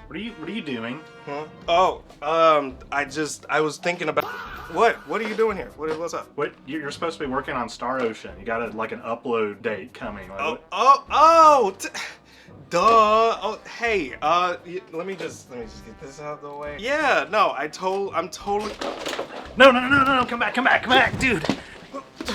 What are you doing? Huh? Oh, I was thinking about what are you doing here? What's up? What you're supposed to be working on Star Ocean. You got like an upload date coming. Like, Duh. Oh, hey. Let me just get this out of the way. Yeah, no, I'm totally. No! Come back, dude.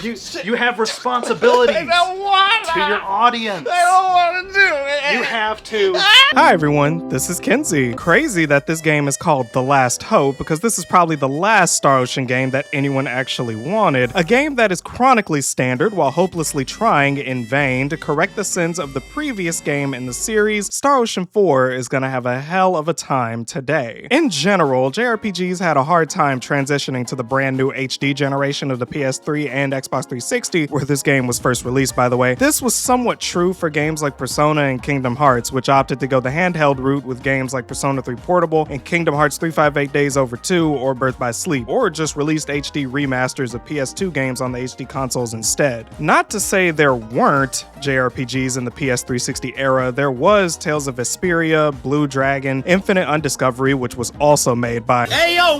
You have responsibilities to your audience. I don't want to do it. You have to. Hi everyone, this is Kenzie. Crazy that this game is called The Last Hope because this is probably the last Star Ocean game that anyone actually wanted. A game that is chronically standard while hopelessly trying in vain to correct the sins of the previous game in the series. Star Ocean 4 is gonna have a hell of a time today. In general, JRPGs had a hard time transitioning to the brand new HD generation of the PS3 and Xbox 360, where this game was first released, by the way. This was somewhat true for games like Persona and Kingdom Hearts, which opted to go the handheld route with games like Persona 3 Portable and Kingdom Hearts 358 Days Over 2 or Birth by Sleep, or just released HD remasters of PS2 games on the HD consoles instead. Not to say there weren't JRPGs in the PS360 era, there was Tales of Vesperia, Blue Dragon, Infinite Undiscovery, which was also made by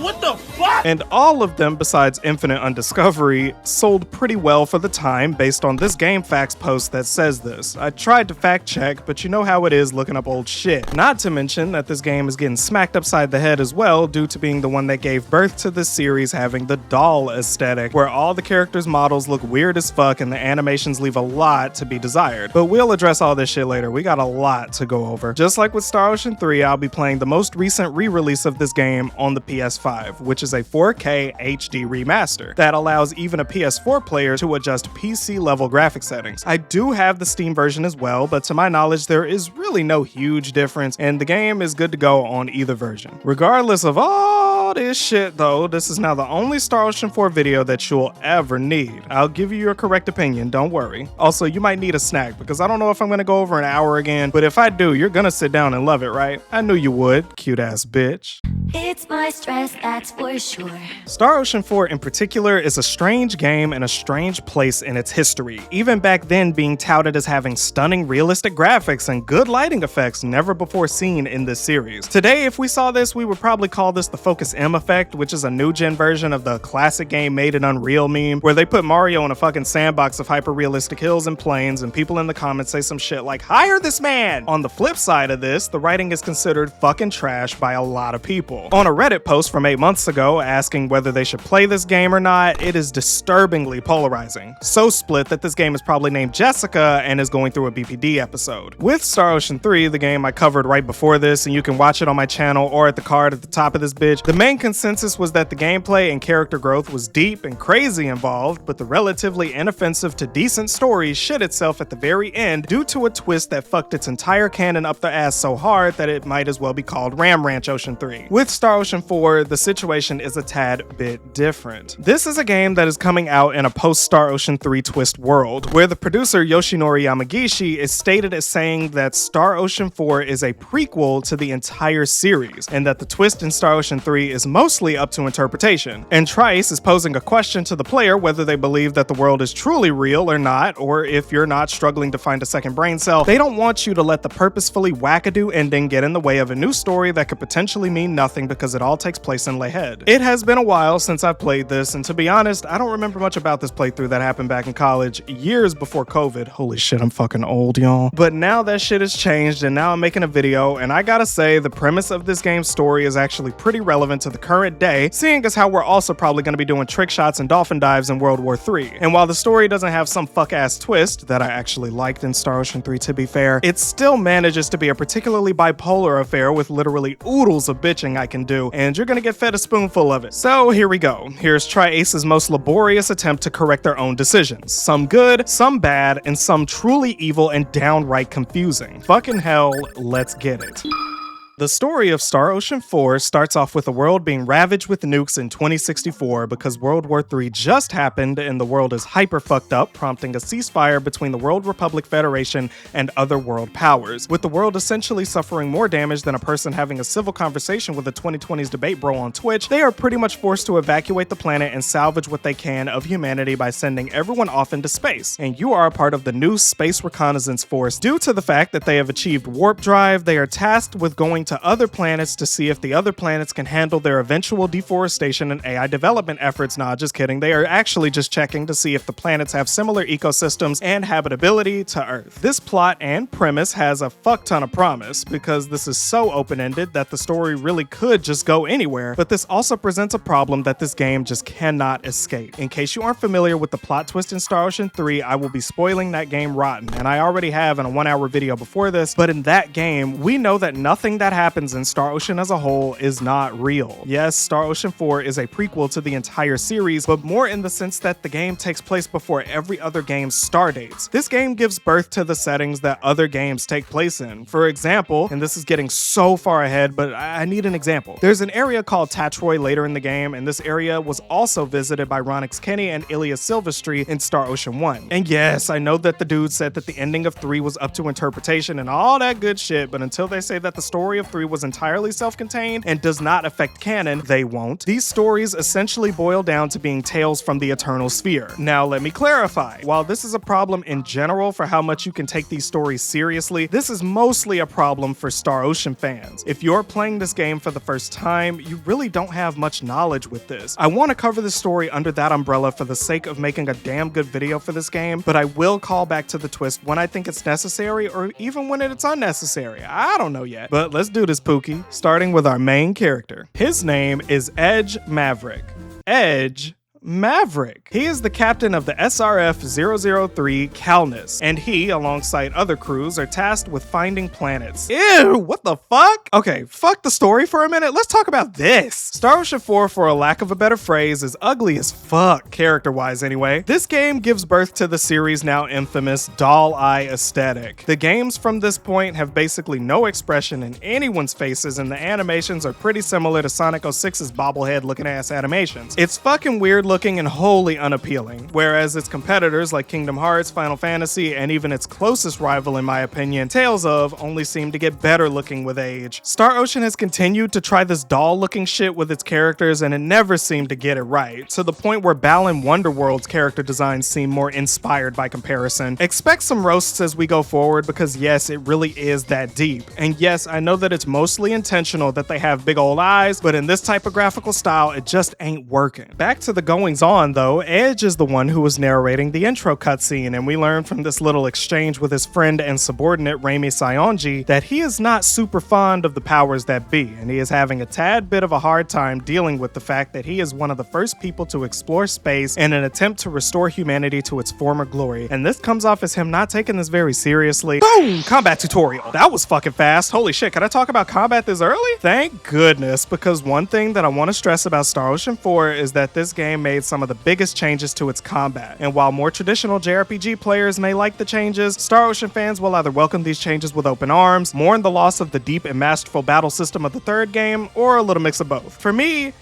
What the fuck? And all of them, besides Infinite Undiscovery, sold pretty well for the time based on this GameFAQs post that says this. I tried to fact check, but you know how it is looking up old shit. Not to mention that this game is getting smacked upside the head as well due to being the one that gave birth to this series having the doll aesthetic, where all the characters' models look weird as fuck and the animations leave a lot to be desired. But we'll address all this shit later, we got a lot to go over. Just like with Star Ocean 3, I'll be playing the most recent re-release of this game on the PS5, which is a 4K HD remaster that allows even a PS4 player to adjust PC level graphic settings. I do have the Steam version as well, but to my knowledge there is really no huge difference and the game is good to go on either version. Regardless of all this shit though, this is now the only Star Ocean 4 video that you'll ever need. I'll give you your correct opinion, don't worry. Also, you might need a snack because I don't know if I'm gonna go over an hour again, but if I do, you're gonna sit down and love it, right? I knew you would, cute ass bitch. It's my stress, that's for sure. Star Ocean 4 in particular is a strange game and a strange place in its history, even back then being touted as having stunning realistic graphics and good lighting effects never before seen in this series. Today, if we saw this, we would probably call this the Focus M effect, which is a new gen version of the classic game made in Unreal meme, where they put Mario in a fucking sandbox of hyper-realistic hills and plains, and people in the comments say some shit like, "Hire this man!" On the flip side of this, the writing is considered fucking trash by a lot of people. On a Reddit post from 8 months ago asking whether they should play this game or not, it is disturbingly polarizing. So split that this game is probably named Jessica and is going through a BPD episode. With Star Ocean 3, the game I covered right before this, and you can watch it on my channel or at the card at the top of this bitch, the main consensus was that the gameplay and character growth was deep and crazy involved, but the relatively inoffensive to decent story shit itself at the very end due to a twist that fucked its entire canon up the ass so hard that it might as well be called Ram Ranch Ocean 3. With Star Ocean 4, the situation is a tad bit different. This is a game that is coming out in a post-Star Ocean 3 twist world, where the producer Yoshinori Yamagishi is stated as saying that Star Ocean 4 is a prequel to the entire series, and that the twist in Star Ocean 3 is mostly up to interpretation. And Trice is posing a question to the player whether they believe that the world is truly real or not, or if you're not struggling to find a second brain cell, they don't want you to let the purposefully wackadoo ending get in the way of a new story that could potentially mean nothing because it all takes place in Layhead. It has been a while since I've played this, and to be honest, I don't remember much about this playthrough that happened back in college, years before COVID. Holy shit, I'm fucking old, y'all. But now that shit has changed, and now I'm making a video, and I gotta say, the premise of this game's story is actually pretty relevant to the current day, seeing as how we're also probably gonna be doing trick shots and dolphin dives in World War III. And while the story doesn't have some fuck-ass twist, that I actually liked in Star Ocean 3 to be fair, it still manages to be a particularly bipolar affair with literally oodles of bitching I can do, and you're gonna get fed a spoonful of it. So here we go. Here's Tri-Ace's most laborious attempt to correct their own decisions. Some good, some bad, and some truly evil and downright confusing. Fucking hell, let's get it. The story of Star Ocean 4 starts off with the world being ravaged with nukes in 2064 because World War III just happened and the world is hyper fucked up, prompting a ceasefire between the World Republic Federation and other world powers, with the world essentially suffering more damage than a person having a civil conversation with a 2020s debate bro on Twitch. They are pretty much forced to evacuate the planet and salvage what they can of humanity by sending everyone off into space, and you are a part of the new Space Reconnaissance Force. Due to the fact that they have achieved warp drive, they are tasked with going traveling to other planets to see if the other planets can handle their eventual deforestation and AI development efforts. Nah, just kidding. They are actually just checking to see if the planets have similar ecosystems and habitability to Earth. This plot and premise has a fuck ton of promise because this is so open-ended that the story really could just go anywhere, but this also presents a problem that this game just cannot escape. In case you aren't familiar with the plot twist in Star Ocean 3, I will be spoiling that game rotten, and I already have in a 1-hour video before this, but in that game, we know that nothing that happens in Star Ocean as a whole is not real. Yes, Star Ocean 4 is a prequel to the entire series, but more in the sense that the game takes place before every other game's star dates. This game gives birth to the settings that other games take place in. For example, and this is getting so far ahead, but I need an example. There's an area called Tatroy later in the game, and this area was also visited by Ronix Kenny and Ilya Silvestri in Star Ocean 1. And yes, I know that the dude said that the ending of 3 was up to interpretation and all that good shit, but until they say that the story of 3 was entirely self-contained and does not affect canon, they won't. These stories essentially boil down to being tales from the Eternal Sphere. Now, let me clarify. While this is a problem in general for how much you can take these stories seriously, this is mostly a problem for Star Ocean fans. If you're playing this game for the first time, you really don't have much knowledge with this. I want to cover the story under that umbrella for the sake of making a damn good video for this game, but I will call back to the twist when I think it's necessary or even when it's unnecessary. I don't know yet. But let's do this, Pookie, starting with our main character. His name is Edge Maverick. Edge Maverick. He is the captain of the SRF 003 Calnus, and he, alongside other crews, are tasked with finding planets. Ew, what the fuck? Okay, fuck the story for a minute. Let's talk about this. Star Ocean 4, for a lack of a better phrase, is ugly as fuck, character-wise anyway. This game gives birth to the series' now infamous doll eye aesthetic. The games from this point have basically no expression in anyone's faces, and the animations are pretty similar to Sonic 06's bobblehead looking ass animations. It's fucking weird looking and wholly unappealing, whereas its competitors like Kingdom Hearts, Final Fantasy, and even its closest rival in my opinion, Tales of, only seem to get better looking with age. Star Ocean has continued to try this doll looking shit with its characters and it never seemed to get it right, to the point where Balan Wonderworld's character designs seem more inspired by comparison. Expect some roasts as we go forward because yes, it really is that deep. And yes, I know that it's mostly intentional that they have big old eyes, but in this type of graphical style, it just ain't working. Back to the goings on though, Edge is the one who was narrating the intro cutscene, and we learn from this little exchange with his friend and subordinate Raimi Sayonji that he is not super fond of the powers that be, and he is having a tad bit of a hard time dealing with the fact that he is one of the first people to explore space in an attempt to restore humanity to its former glory, and this comes off as him not taking this very seriously. Boom! Combat tutorial. That was fucking fast. Holy shit, can I talk about combat this early? Thank goodness, because one thing that I want to stress about Star Ocean 4 is that this game made some of the biggest changes to its combat. And while more traditional JRPG players may like the changes, Star Ocean fans will either welcome these changes with open arms, mourn the loss of the deep and masterful battle system of the third game, or a little mix of both. For me,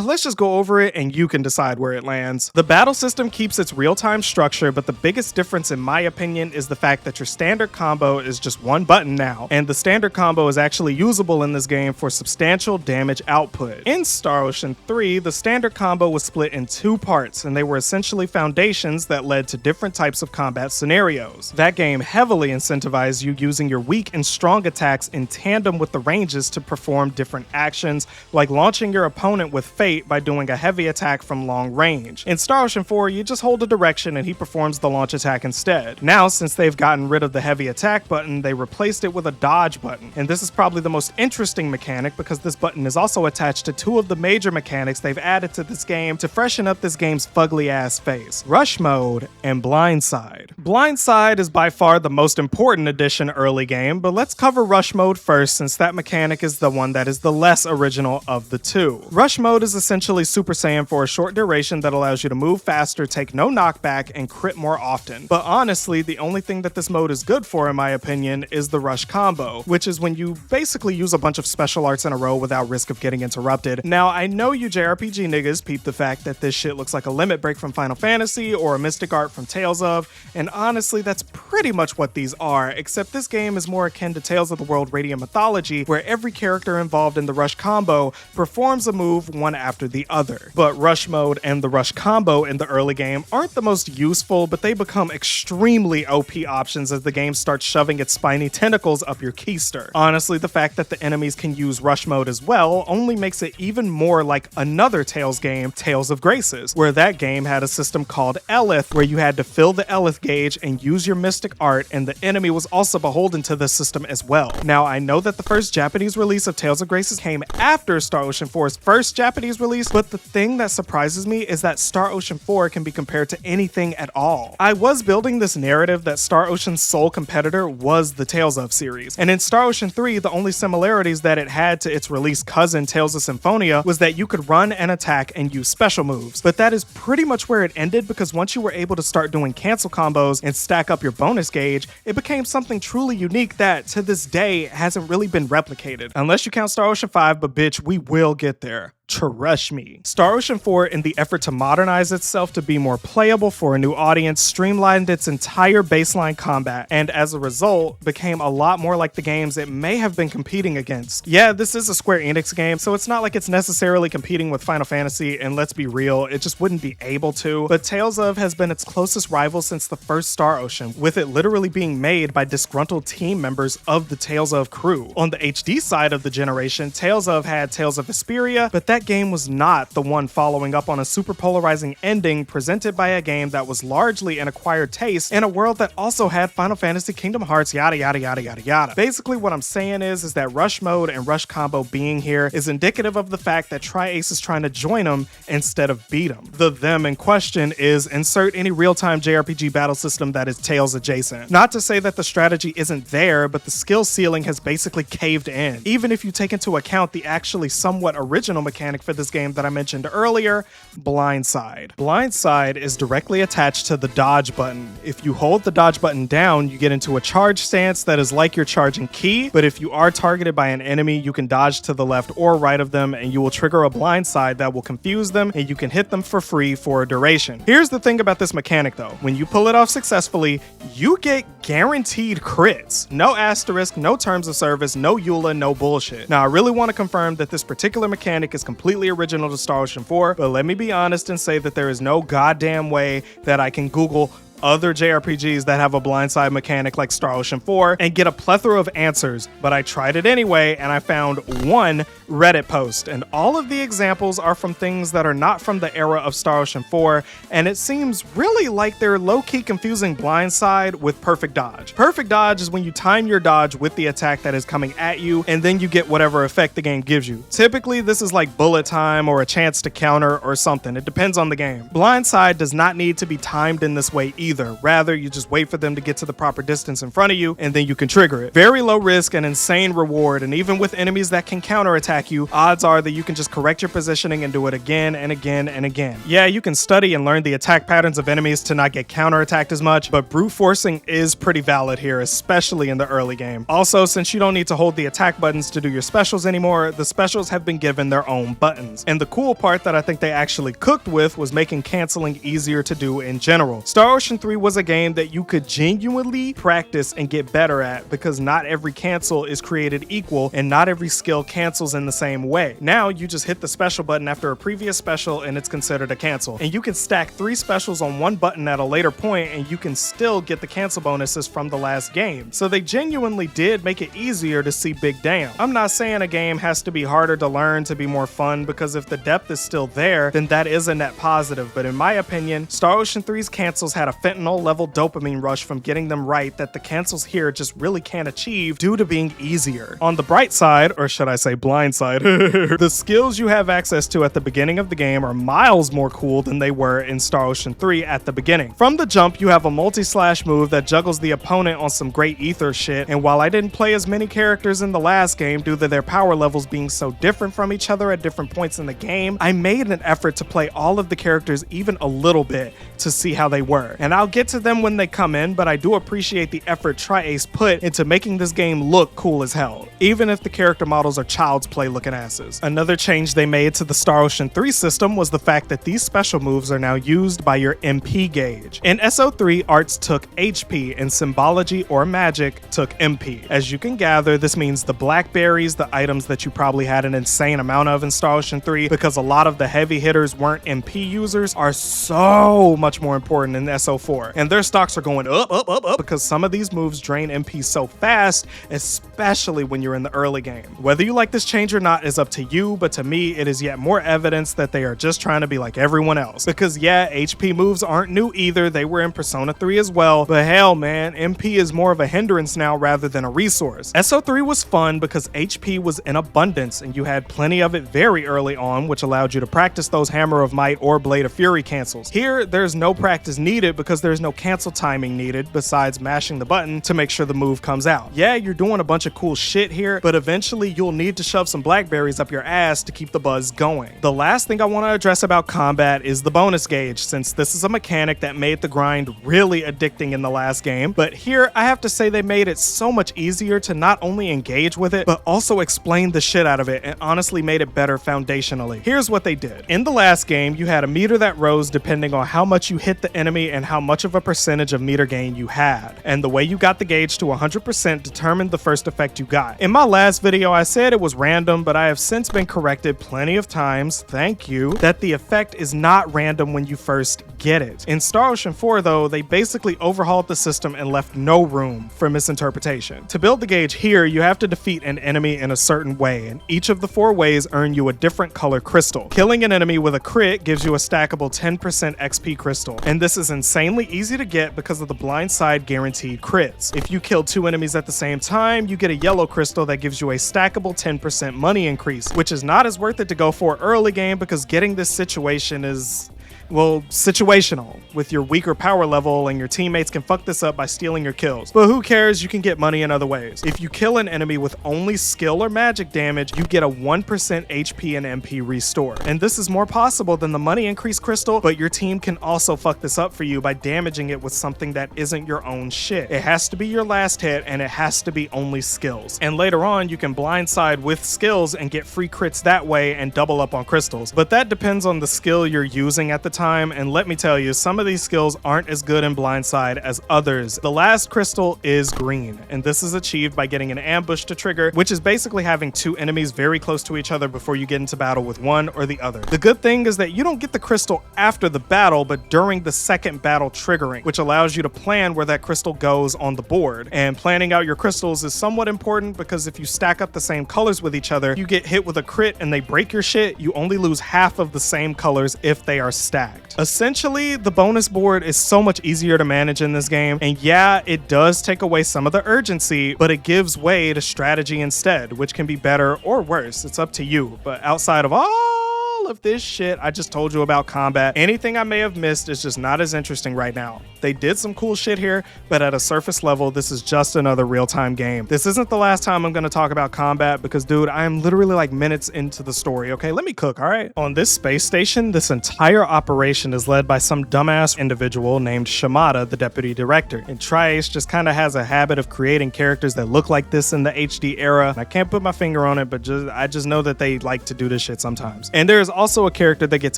let's just go over it and you can decide where it lands. The battle system keeps its real-time structure, but the biggest difference in my opinion is the fact that your standard combo is just one button now, and the standard combo is actually usable in this game for substantial damage output. In Star Ocean 3, the standard combo was split in two parts, and they were essentially foundations that led to different types of combat scenarios. That game heavily incentivized you using your weak and strong attacks in tandem with the ranges to perform different actions, like launching your opponent with Fate by doing a heavy attack from long range. In Star Ocean 4, you just hold a direction and he performs the launch attack instead. Now, since they've gotten rid of the heavy attack button, they replaced it with a dodge button. And this is probably the most interesting mechanic because this button is also attached to two of the major mechanics they've added to this game to freshen up this game's fugly ass face: Rush Mode and Blindside. Blindside is by far the most important addition early game, but let's cover Rush Mode first since that mechanic is the one that is the less original of the two. Rush Mode is essentially Super Saiyan for a short duration that allows you to move faster, take no knockback, and crit more often. But honestly, the only thing that this mode is good for, in my opinion, is the Rush combo, which is when you basically use a bunch of special arts in a row without risk of getting interrupted. Now, I know you JRPG niggas peep the fact that this shit looks like a limit break from Final Fantasy or a Mystic Art from Tales of, and honestly, that's pretty much what these are, except this game is more akin to Tales of the World Radiant Mythology, where every character involved in the Rush combo performs a move one one after the other. But rush mode and the rush combo in the early game aren't the most useful, but they become extremely OP options as the game starts shoving its spiny tentacles up your keister. Honestly, the fact that the enemies can use rush mode as well only makes it even more like another Tales game, Tales of Graces, where that game had a system called Elith, where you had to fill the Elith gauge and use your mystic art, and the enemy was also beholden to this system as well. Now, I know that the first Japanese release of Tales of Graces came after Star Ocean 4's first Japanese release, but the thing that surprises me is that Star Ocean 4 can be compared to anything at all. I was building this narrative that Star Ocean's sole competitor was the Tales of series, and in Star Ocean 3, the only similarities that it had to its release cousin Tales of Symphonia was that you could run and attack and use special moves, but that is pretty much where it ended, because once you were able to start doing cancel combos and stack up your bonus gauge, it became something truly unique that, to this day, hasn't really been replicated. Unless you count Star Ocean 5, but bitch, we will get there. Trust me. Star Ocean 4, in the effort to modernize itself to be more playable for a new audience, streamlined its entire baseline combat, and as a result, became a lot more like the games it may have been competing against. Yeah, this is a Square Enix game, so it's not like it's necessarily competing with Final Fantasy, and let's be real, it just wouldn't be able to, but Tales of has been its closest rival since the first Star Ocean, with it literally being made by disgruntled team members of the Tales of crew. On the HD side of the generation, Tales of had Tales of Vesperia, but that game was not the one following up on a super polarizing ending presented by a game that was largely an acquired taste in a world that also had Final Fantasy, Kingdom Hearts, yada yada yada yada yada. Basically what I'm saying is that rush mode and rush combo being here is indicative of the fact that Tri-Ace is trying to join them instead of beat them. The them in question is insert any real-time JRPG battle system that is Tales adjacent. Not to say that the strategy isn't there, but the skill ceiling has basically caved in. Even if you take into account the actually somewhat original mechanic for this game that I mentioned earlier, Blindside. Blindside is directly attached to the dodge button. If you hold the dodge button down, you get into a charge stance that is like your charging key, but if you are targeted by an enemy, you can dodge to the left or right of them and you will trigger a blindside that will confuse them and you can hit them for free for a duration. Here's the thing about this mechanic though. When you pull it off successfully, you get guaranteed crits. No asterisk, no terms of service, no EULA, no bullshit. Now I really want to confirm that this particular mechanic is completely original to Star Ocean 4, but let me be honest and say that there is no goddamn way that I can Google other JRPGs that have a blindside mechanic like Star Ocean 4 and get a plethora of answers, but I tried it anyway and I found one Reddit post, and all of the examples are from things that are not from the era of Star Ocean 4, and it seems really like they're low-key confusing blindside with perfect dodge. Perfect dodge is when you time your dodge with the attack that is coming at you, and then you get whatever effect the game gives you. Typically, this is like bullet time or a chance to counter or something. It depends on the game. Blindside does not need to be timed in this way either. Rather, you just wait for them to get to the proper distance in front of you, and then you can trigger it. Very low risk and insane reward, and even with enemies that can counterattack you, odds are that you can just correct your positioning and do it again and again and again. Yeah, you can study and learn the attack patterns of enemies to not get counterattacked as much, but brute forcing is pretty valid here, especially in the early game. Also, since you don't need to hold the attack buttons to do your specials anymore, the specials have been given their own buttons. And the cool part that I think they actually cooked with was making canceling easier to do in general. Star Ocean 3 was a game that you could genuinely practice and get better at, because not every cancel is created equal and not every skill cancels in the same way. Now you just hit the special button after a previous special and it's considered a cancel. And you can stack 3 specials on one button at a later point and you can still get the cancel bonuses from the last game. So they genuinely did make it easier to see big damn. I'm not saying a game has to be harder to learn to be more fun, because if the depth is still there, then that is a net positive. But in my opinion, Star Ocean 3's cancels had a fentanyl level dopamine rush from getting them right that the cancels here just really can't achieve due to being easier. On the bright side, or should I say blind side, the skills you have access to at the beginning of the game are miles more cool than they were in Star Ocean 3 at the beginning. From the jump, you have a multi-slash move that juggles the opponent on some great ether shit, and while I didn't play as many characters in the last game due to their power levels being so different from each other at different points in the game, I made an effort to play all of the characters even a little bit to see how they were. And I'll get to them when they come in, but I do appreciate the effort Tri-Ace put into making this game look cool as hell, even if the character models are child's play looking asses. Another change they made to the Star Ocean 3 system was the fact that these special moves are now used by your MP gauge. In SO3, arts took HP and symbology or magic took MP. As you can gather, this means the blackberries, the items that you probably had an insane amount of in Star Ocean 3 because a lot of the heavy hitters weren't MP users, are so much more important in SO4. And their stocks are going up because some of these moves drain MP so fast, especially when you're in the early game. Whether you like this change or not is up to you, but to me, it is yet more evidence that they are just trying to be like everyone else. Because yeah, HP moves aren't new either, they were in Persona 3 as well, but hell man, MP is more of a hindrance now rather than a resource. SO3 was fun because HP was in abundance and you had plenty of it very early on, which allowed you to practice those Hammer of Might or Blade of Fury cancels. Here, there's no practice needed because there's no cancel timing needed besides mashing the button to make sure the move comes out. Yeah, you're doing a bunch of cool shit here, but eventually you'll need to shove some blackberries up your ass to keep the buzz going. The last thing I want to address about combat is the bonus gauge, since this is a mechanic that made the grind really addicting in the last game, but here I have to say they made it so much easier to not only engage with it, but also explain the shit out of it and honestly made it better foundationally. Here's what they did. In the last game, you had a meter that rose depending on how much you hit the enemy and how much of a percentage of meter gain you had, and the way you got the gauge to 100% determined the first effect you got. In my last video, I said it was random, but I have since been corrected plenty of times, thank you, that the effect is not random when you first get it. In Star Ocean 4 though, they basically overhauled the system and left no room for misinterpretation. To build the gauge here, you have to defeat an enemy in a certain way, and each of the 4 ways earn you a different color crystal. Killing an enemy with a crit gives you a stackable 10% XP crystal, and this is insanely easy to get because of the blindside guaranteed crits. If you kill 2 enemies at the same time, you get a yellow crystal that gives you a stackable 10% money increase, which is not as worth it to go for early game because getting this situation is, well, situational. With your weaker power level and your teammates can fuck this up by stealing your kills. But who cares, you can get money in other ways. If you kill an enemy with only skill or magic damage, you get a 1% HP and MP restore. And this is more possible than the money increase crystal, but your team can also fuck this up for you by damaging it with something that isn't your own shit. It has to be your last hit and it has to be only skills. And later on, you can blindside with skills and get free crits that way and double up on crystals. But that depends on the skill you're using at the time, and let me tell you, some of these skills aren't as good in blindside as others. The last crystal is green, and this is achieved by getting an ambush to trigger, which is basically having 2 enemies very close to each other before you get into battle with one or the other. The good thing is that you don't get the crystal after the battle, but during the second battle triggering, which allows you to plan where that crystal goes on the board. And planning out your crystals is somewhat important because if you stack up the same colors with each other, you get hit with a crit and they break your shit, you only lose half of the same colors if they are stacked. Essentially, the bonus board is so much easier to manage in this game, and yeah, it does take away some of the urgency, but it gives way to strategy instead, which can be better or worse. It's up to you. But outside of all of this shit I just told you about combat, anything I may have missed is just not as interesting right now. They did some cool shit here, but at a surface level, this is just another real-time game. This isn't the last time I'm gonna talk about combat because, dude, I am literally like minutes into the story, okay? Let me cook, all right? On this space station, this entire operation is led by some dumbass individual named Shimada, the deputy director. And Tri-Ace just kind of has a habit of creating characters that look like this in the HD era. I can't put my finger on it, but I just know that they like to do this shit sometimes. And there's also a character that gets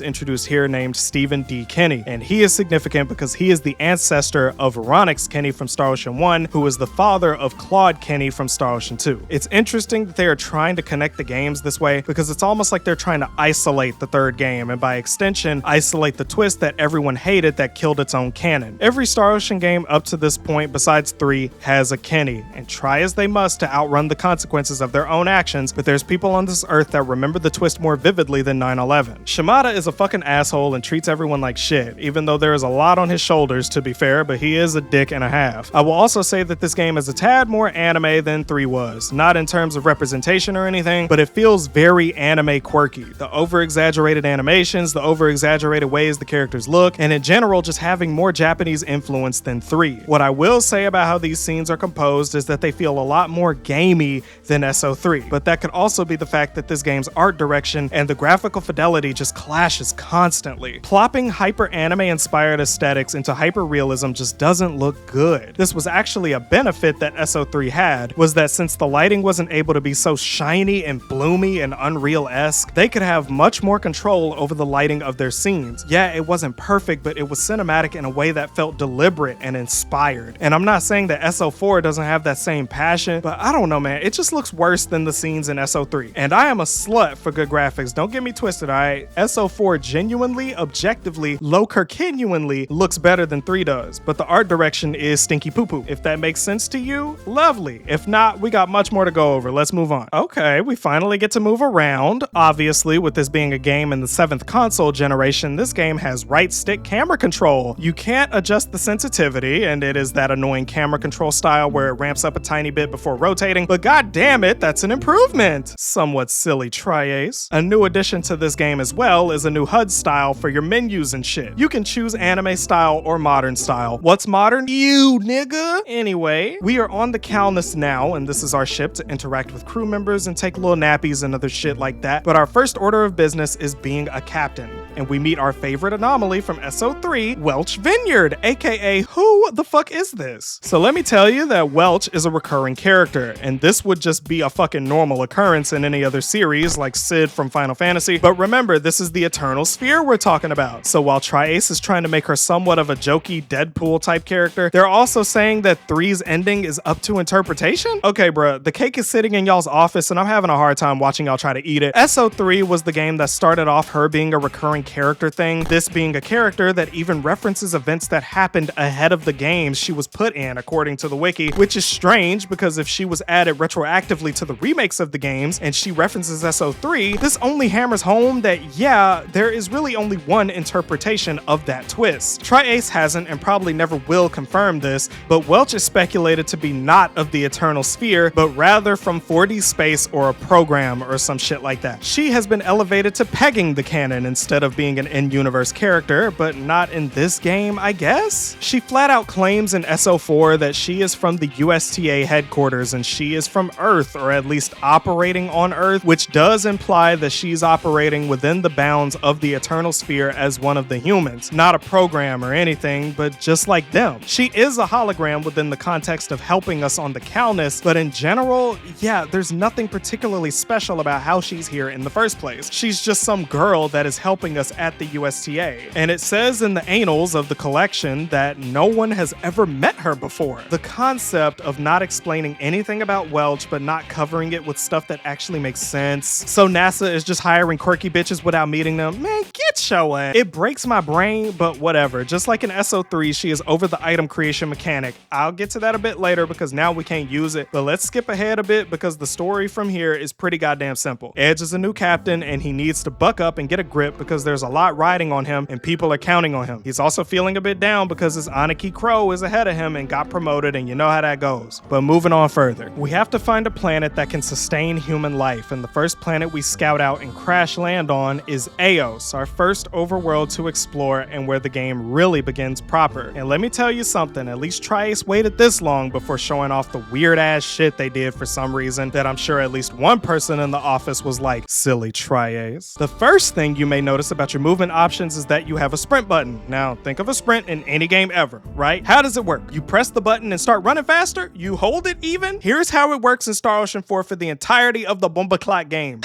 introduced here named Stephen D. Kenny, and he is significant because he is the ancestor of Ronix Kenny from Star Ocean 1, who is the father of Claude Kenny from Star Ocean 2. It's interesting that they are trying to connect the games this way because it's almost like they're trying to isolate the third game, and by extension, isolate the twist that everyone hated that killed its own canon. Every Star Ocean game up to this point, besides 3, has a Kenny, and try as they must to outrun the consequences of their own actions, but there's people on this earth that remember the twist more vividly than 9/11. Shimada is a fucking asshole and treats everyone like shit, even though there is a lot on his shoulders to be fair, but he is a dick and a half. I will also say that this game is a tad more anime than 3 was. Not in terms of representation or anything, but it feels very anime quirky. The over-exaggerated animations, the over-exaggerated ways the characters look, and in general just having more Japanese influence than 3. What I will say about how these scenes are composed is that they feel a lot more gamey than SO3, but that could also be the fact that this game's art direction and the graphical fidelity fidelity just clashes constantly. Plopping hyper-anime inspired aesthetics into hyper-realism just doesn't look good. This was actually a benefit that SO3 had, was that since the lighting wasn't able to be so shiny and bloomy and Unreal-esque, they could have much more control over the lighting of their scenes. Yeah, it wasn't perfect, but it was cinematic in a way that felt deliberate and inspired. And I'm not saying that SO4 doesn't have that same passion, but I don't know, man, it just looks worse than the scenes in SO3. And I am a slut for good graphics, don't get me twisted, alright? SO4 genuinely, objectively, low-Kirkinuanly looks better than 3 does, but the art direction is stinky poo-poo. If that makes sense to you, lovely. If not, we got much more to go over. Let's move on. Okay, we finally get to move around. Obviously, with this being a game in the 7th console generation, this game has right stick camera control. You can't adjust the sensitivity, and it is that annoying camera control style where it ramps up a tiny bit before rotating, but god damn it, that's an improvement. Somewhat silly tri-ace. A new addition to this game as well is a new HUD style for your menus and shit. You can choose anime style or modern style. What's modern? You, nigga! Anyway, we are on the Calnus now, and this is our ship to interact with crew members and take little nappies and other shit like that, but our first order of business is being a captain, and we meet our favorite anomaly from SO3, Welch Vineyard, aka who the fuck is this? So let me tell you that Welch is a recurring character, and this would just be a fucking normal occurrence in any other series like Sid from Final Fantasy, but remember, this is the Eternal Sphere we're talking about. So while Tri-Ace is trying to make her somewhat of a jokey Deadpool type character, they're also saying that 3's ending is up to interpretation? Okay, bruh, the cake is sitting in y'all's office and I'm having a hard time watching y'all try to eat it. SO3 was the game that started off her being a recurring character thing, this being a character that even references events that happened ahead of the games she was put in, according to the wiki, which is strange because if she was added retroactively to the remakes of the games and she references SO3, this only hammers home that yeah, there is really only one interpretation of that twist. Tri-Ace hasn't and probably never will confirm this, but Welch is speculated to be not of the Eternal Sphere, but rather from 4D space or a program or some shit like that. She has been elevated to pegging the canon instead of being an in-universe character, but not in this game, I guess? She flat out claims in SO4 that she is from the USTA headquarters and she is from Earth, or at least operating on Earth, which does imply that she's operating within the bounds of the Eternal Sphere as one of the humans, not a program or anything, but just like them. She is a hologram within the context of helping us on the Calnus, but in general, yeah, there's nothing particularly special about how she's here in the first place. She's just some girl that is helping us at the USTA. And it says in the annals of the collection that no one has ever met her before. The concept of not explaining anything about Welch but not covering it with stuff that actually makes sense. So NASA is just hiring quirky bitches without meeting them. Man, get your ass. It breaks my brain, but whatever. Just like in SO3, she is over the item creation mechanic. I'll get to that a bit later because now we can't use it, but let's skip ahead a bit because the story from here is pretty goddamn simple. Edge is a new captain and he needs to buck up and get a grip because there's a lot riding on him and people are counting on him. He's also feeling a bit down because his Aniki Crow is ahead of him and got promoted, and you know how that goes. But moving on further, we have to find a planet that can sustain human life, and the first planet we scout out and crash land on is Eos, our first overworld to explore and where the game really begins proper. And let me tell you something, at least Tri-Ace waited this long before showing off the weird ass shit they did for some reason that I'm sure at least one person in the office was like, silly Tri-Ace. The first thing you may notice about your movement options is that you have a sprint button. Now, think of a sprint in any game ever, right? How does it work? You press the button and start running faster? You hold it even? Here's how it works in Star Ocean 4 for the entirety of the Bomba Clock game.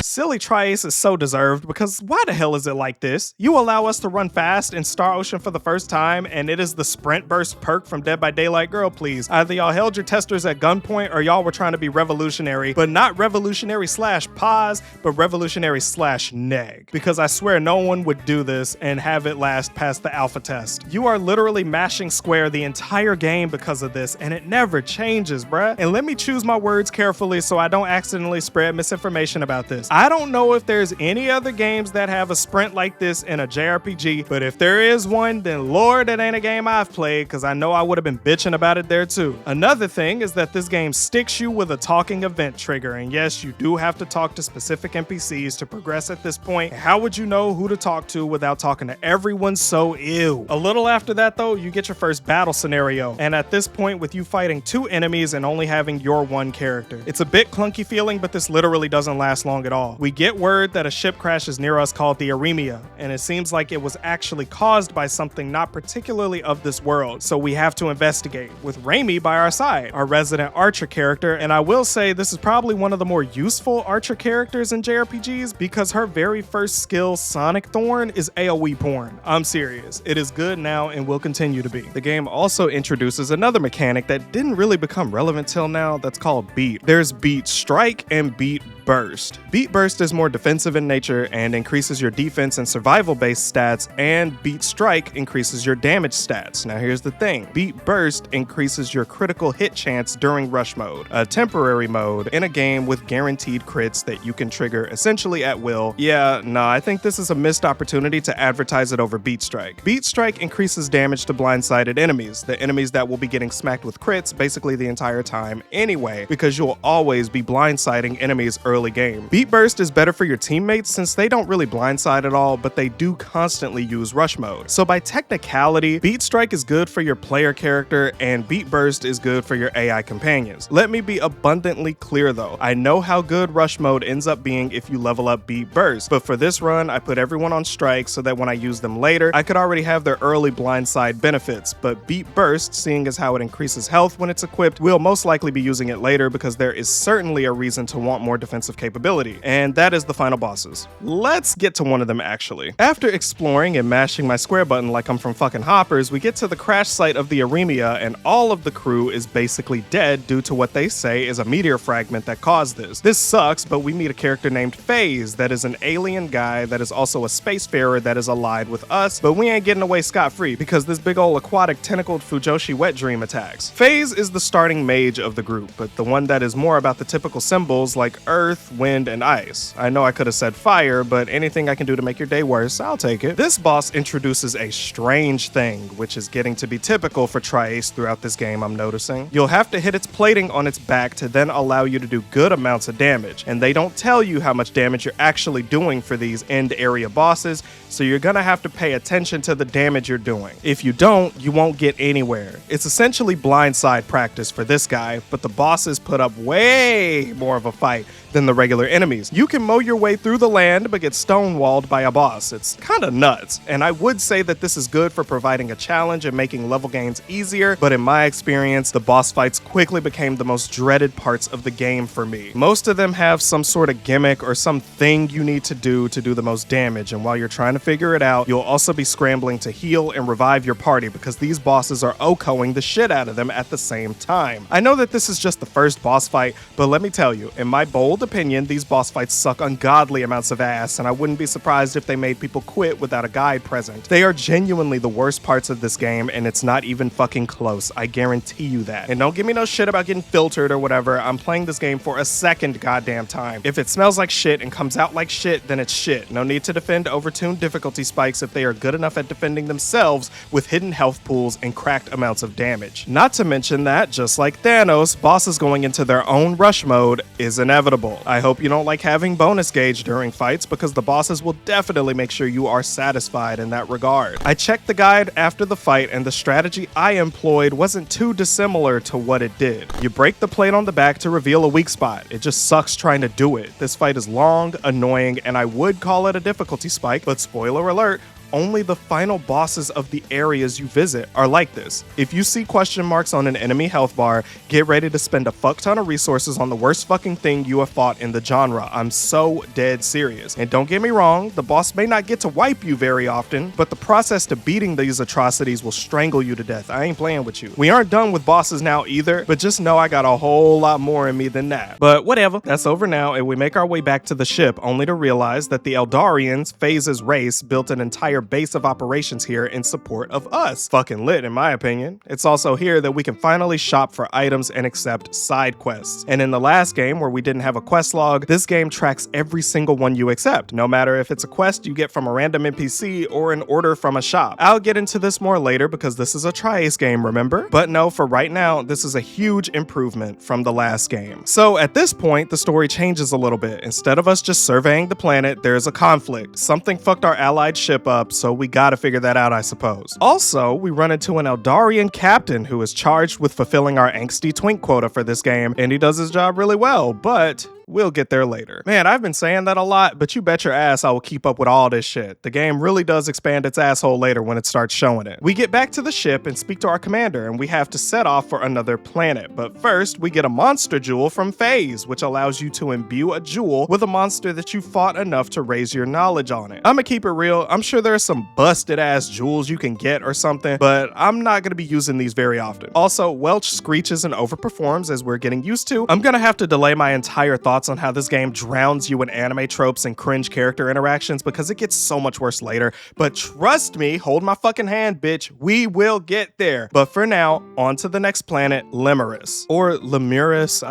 Silly Tri-Ace is so deserved because why the hell is it like this? You allow us to run fast in Star Ocean for the first time and it is the sprint burst perk from Dead by Daylight. Girl, please. Either y'all held your testers at gunpoint or y'all were trying to be revolutionary, but not revolutionary slash pause, but revolutionary slash neg. Because I swear no one would do this and have it last past the alpha test. You are literally mashing square the entire game because of this and it never changes, bruh. And let me choose my words carefully so I don't accidentally spread misinformation about this. I don't know if there's any other games that have a sprint like this in a JRPG, but if there is one, then Lord, it ain't a game I've played, because I know I would have been bitching about it there too. Another thing is that this game sticks you with a talking event trigger, and yes, you do have to talk to specific NPCs to progress at this point. How would you know who to talk to without talking to everyone? So ew. A little after that though, you get your first battle scenario, and at this point with you fighting 2 enemies and only having your 1 character. It's a bit clunky feeling, but this literally doesn't last long at all. We get word that a ship crashes near us called the Aremia, and it seems like it was actually caused by something not particularly of this world, so we have to investigate, with Raimi by our side, our resident archer character, and I will say this is probably one of the more useful archer characters in JRPGs because her very first skill, Sonic Thorn, is AoE porn. I'm serious. It is good now and will continue to be. The game also introduces another mechanic that didn't really become relevant till now that's called beat. There's beat strike and beat burst. Beat burst is more defensive in nature and increases your defense and survival based stats, and beat strike increases your damage stats. Now here's the thing, beat burst increases your critical hit chance during rush mode, a temporary mode in a game with guaranteed crits that you can trigger essentially at will. Yeah, nah, I think this is a missed opportunity to advertise it over beat strike. Beat strike increases damage to blindsided enemies, the enemies that will be getting smacked with crits basically the entire time anyway, because you'll always be blindsiding enemies early game. Beat burst is better for your teammates since they don't really blindside at all, but they do constantly use rush mode. So by technicality, beat strike is good for your player character and beat burst is good for your AI companions. Let me be abundantly clear though, I know how good rush mode ends up being if you level up beat burst, but for this run I put everyone on strike so that when I use them later, I could already have their early blindside benefits, but beat burst, seeing as how it increases health when it's equipped, we'll most likely be using it later because there is certainly a reason to want more defensive capability, and that is the final bosses. Let's get to one of them actually. After exploring and mashing my square button like I'm from fucking Hoppers, we get to the crash site of the Aremia and all of the crew is basically dead due to what they say is a meteor fragment that caused this. This sucks, but we meet a character named FaZe that is an alien guy that is also a spacefarer that is allied with us, but we ain't getting away scot-free because this big ol' aquatic tentacled Fujoshi wet dream attacks. FaZe is the starting mage of the group, but the one that is more about the typical symbols like earth, wind, and ice. I know I could have said fire, but anything I can do to make your day worse, I'll take it. This boss introduces a strange thing, which is getting to be typical for Tri-Ace throughout this game, I'm noticing. You'll have to hit its plating on its back to then allow you to do good amounts of damage, and they don't tell you how much damage you're actually doing for these end area bosses, so you're gonna have to pay attention to the damage you're doing. If you don't, you won't get anywhere. It's essentially blindside practice for this guy, but the bosses put up way more of a fight than the regular enemies. You can mow your way through the land but get stonewalled by a boss. It's kinda nuts, and I would say that this is good for providing a challenge and making level gains easier, but in my experience, the boss fights quickly became the most dreaded parts of the game for me. Most of them have some sort of gimmick or something you need to do the most damage, and while you're trying to figure it out, you'll also be scrambling to heal and revive your party because these bosses are OHKOing the shit out of them at the same time. I know that this is just the first boss fight, but let me tell you, in my bold opinion, these boss fights suck ungodly amounts of ass, and I wouldn't be surprised if they made people quit without a guide present. They are genuinely the worst parts of this game, and it's not even fucking close. I guarantee you that. And don't give me no shit about getting filtered or whatever. I'm playing this game for a second goddamn time. If it smells like shit and comes out like shit, then it's shit. No need to defend overtuned difficulty spikes if they are good enough at defending themselves with hidden health pools and cracked amounts of damage. Not to mention that, just like Thanos, bosses going into their own rush mode is inevitable. I hope you don't like having bonus gauge during fights because the bosses will definitely make sure you are satisfied in that regard. I checked the guide after the fight and the strategy I employed wasn't too dissimilar to what it did. You break the plate on the back to reveal a weak spot. It just sucks trying to do it. This fight is long, annoying, and I would call it a difficulty spike, but spoiler alert, only the final bosses of the areas you visit are like this. If you see question marks on an enemy health bar, get ready to spend a fuck ton of resources on the worst fucking thing you have fought in the genre. I'm so dead serious. And don't get me wrong, the boss may not get to wipe you very often, but the process to beating these atrocities will strangle you to death. I ain't playing with you. We aren't done with bosses now either, but just know I got a whole lot more in me than that. But whatever, that's over now, and we make our way back to the ship only to realize that the Eldarians, FaZe's race, built an entire base of operations here in support of us. Fucking lit in my opinion. It's also here that we can finally shop for items and accept side quests. And in the last game where we didn't have a quest log, this game tracks every single one you accept, no matter if it's a quest you get from a random NPC or an order from a shop. I'll get into this more later because this is a Tri-Ace game, remember? But no, for right now, this is a huge improvement from the last game. So at this point, the story changes a little bit. Instead of us just surveying the planet, there's a conflict. Something fucked our allied ship up, so we gotta figure that out, I suppose. Also, we run into an Eldarian captain who is charged with fulfilling our angsty twink quota for this game, and he does his job really well, but we'll get there later. Man, I've been saying that a lot, but you bet your ass I will keep up with all this shit. The game really does expand its asshole later when it starts showing it. We get back to the ship and speak to our commander, and we have to set off for another planet. But first, we get a monster jewel from FaZe, which allows you to imbue a jewel with a monster that you fought enough to raise your knowledge on it. I'ma keep it real, I'm sure there's some busted ass jewels you can get or something, but I'm not gonna be using these very often. Also, Welch screeches and overperforms as we're getting used to. I'm gonna have to delay my entire thoughts on how this game drowns you in anime tropes and cringe character interactions because it gets so much worse later. But trust me, hold my fucking hand, bitch, we will get there. But for now, on to the next planet, Lemurus. Or Lemurus,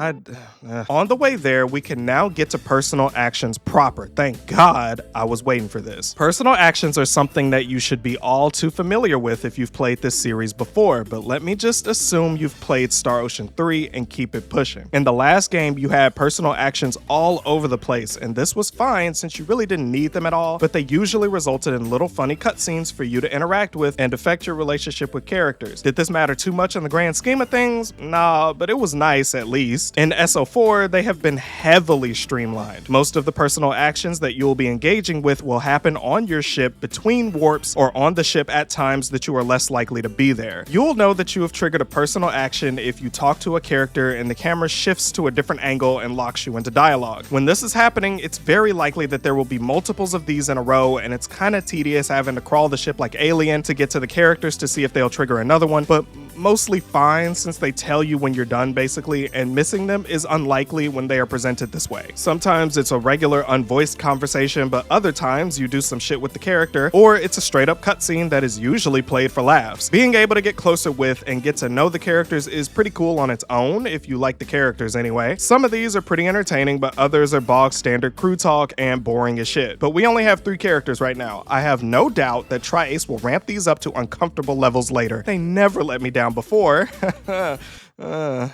On the way there, we can now get to personal actions proper. Thank God I was waiting for this. Personal actions are something that you should be all too familiar with if you've played this series before, but let me just assume you've played Star Ocean 3 and keep it pushing. In the last game, you had personal actions all over the place, and this was fine since you really didn't need them at all, but they usually resulted in little funny cutscenes for you to interact with and affect your relationship with characters. Did this matter too much in the grand scheme of things? Nah, but it was nice at least. In SO4, they have been heavily streamlined. Most of the personal actions that you will be engaging with will happen on your ship between warps or on the ship at times that you are less likely to be there. You'll know that you have triggered a personal action if you talk to a character and the camera shifts to a different angle and locks you into dialogue. When this is happening, it's very likely that there will be multiples of these in a row, and it's kind of tedious having to crawl the ship like Alien to get to the characters to see if they'll trigger another one, but mostly fine since they tell you when you're done basically, and missing them is unlikely when they are presented this way. Sometimes it's a regular unvoiced conversation, but other times you do some shit with the character, or it's a straight up cutscene that is usually played for laughs. Being able to get closer with and get to know the characters is pretty cool on its own, if you like the characters anyway. Some of these are pretty entertaining, but others are bog standard crew talk and boring as shit. But we only have 3 characters right now. I have no doubt that Tri-Ace will ramp these up to uncomfortable levels later. They never let me down before.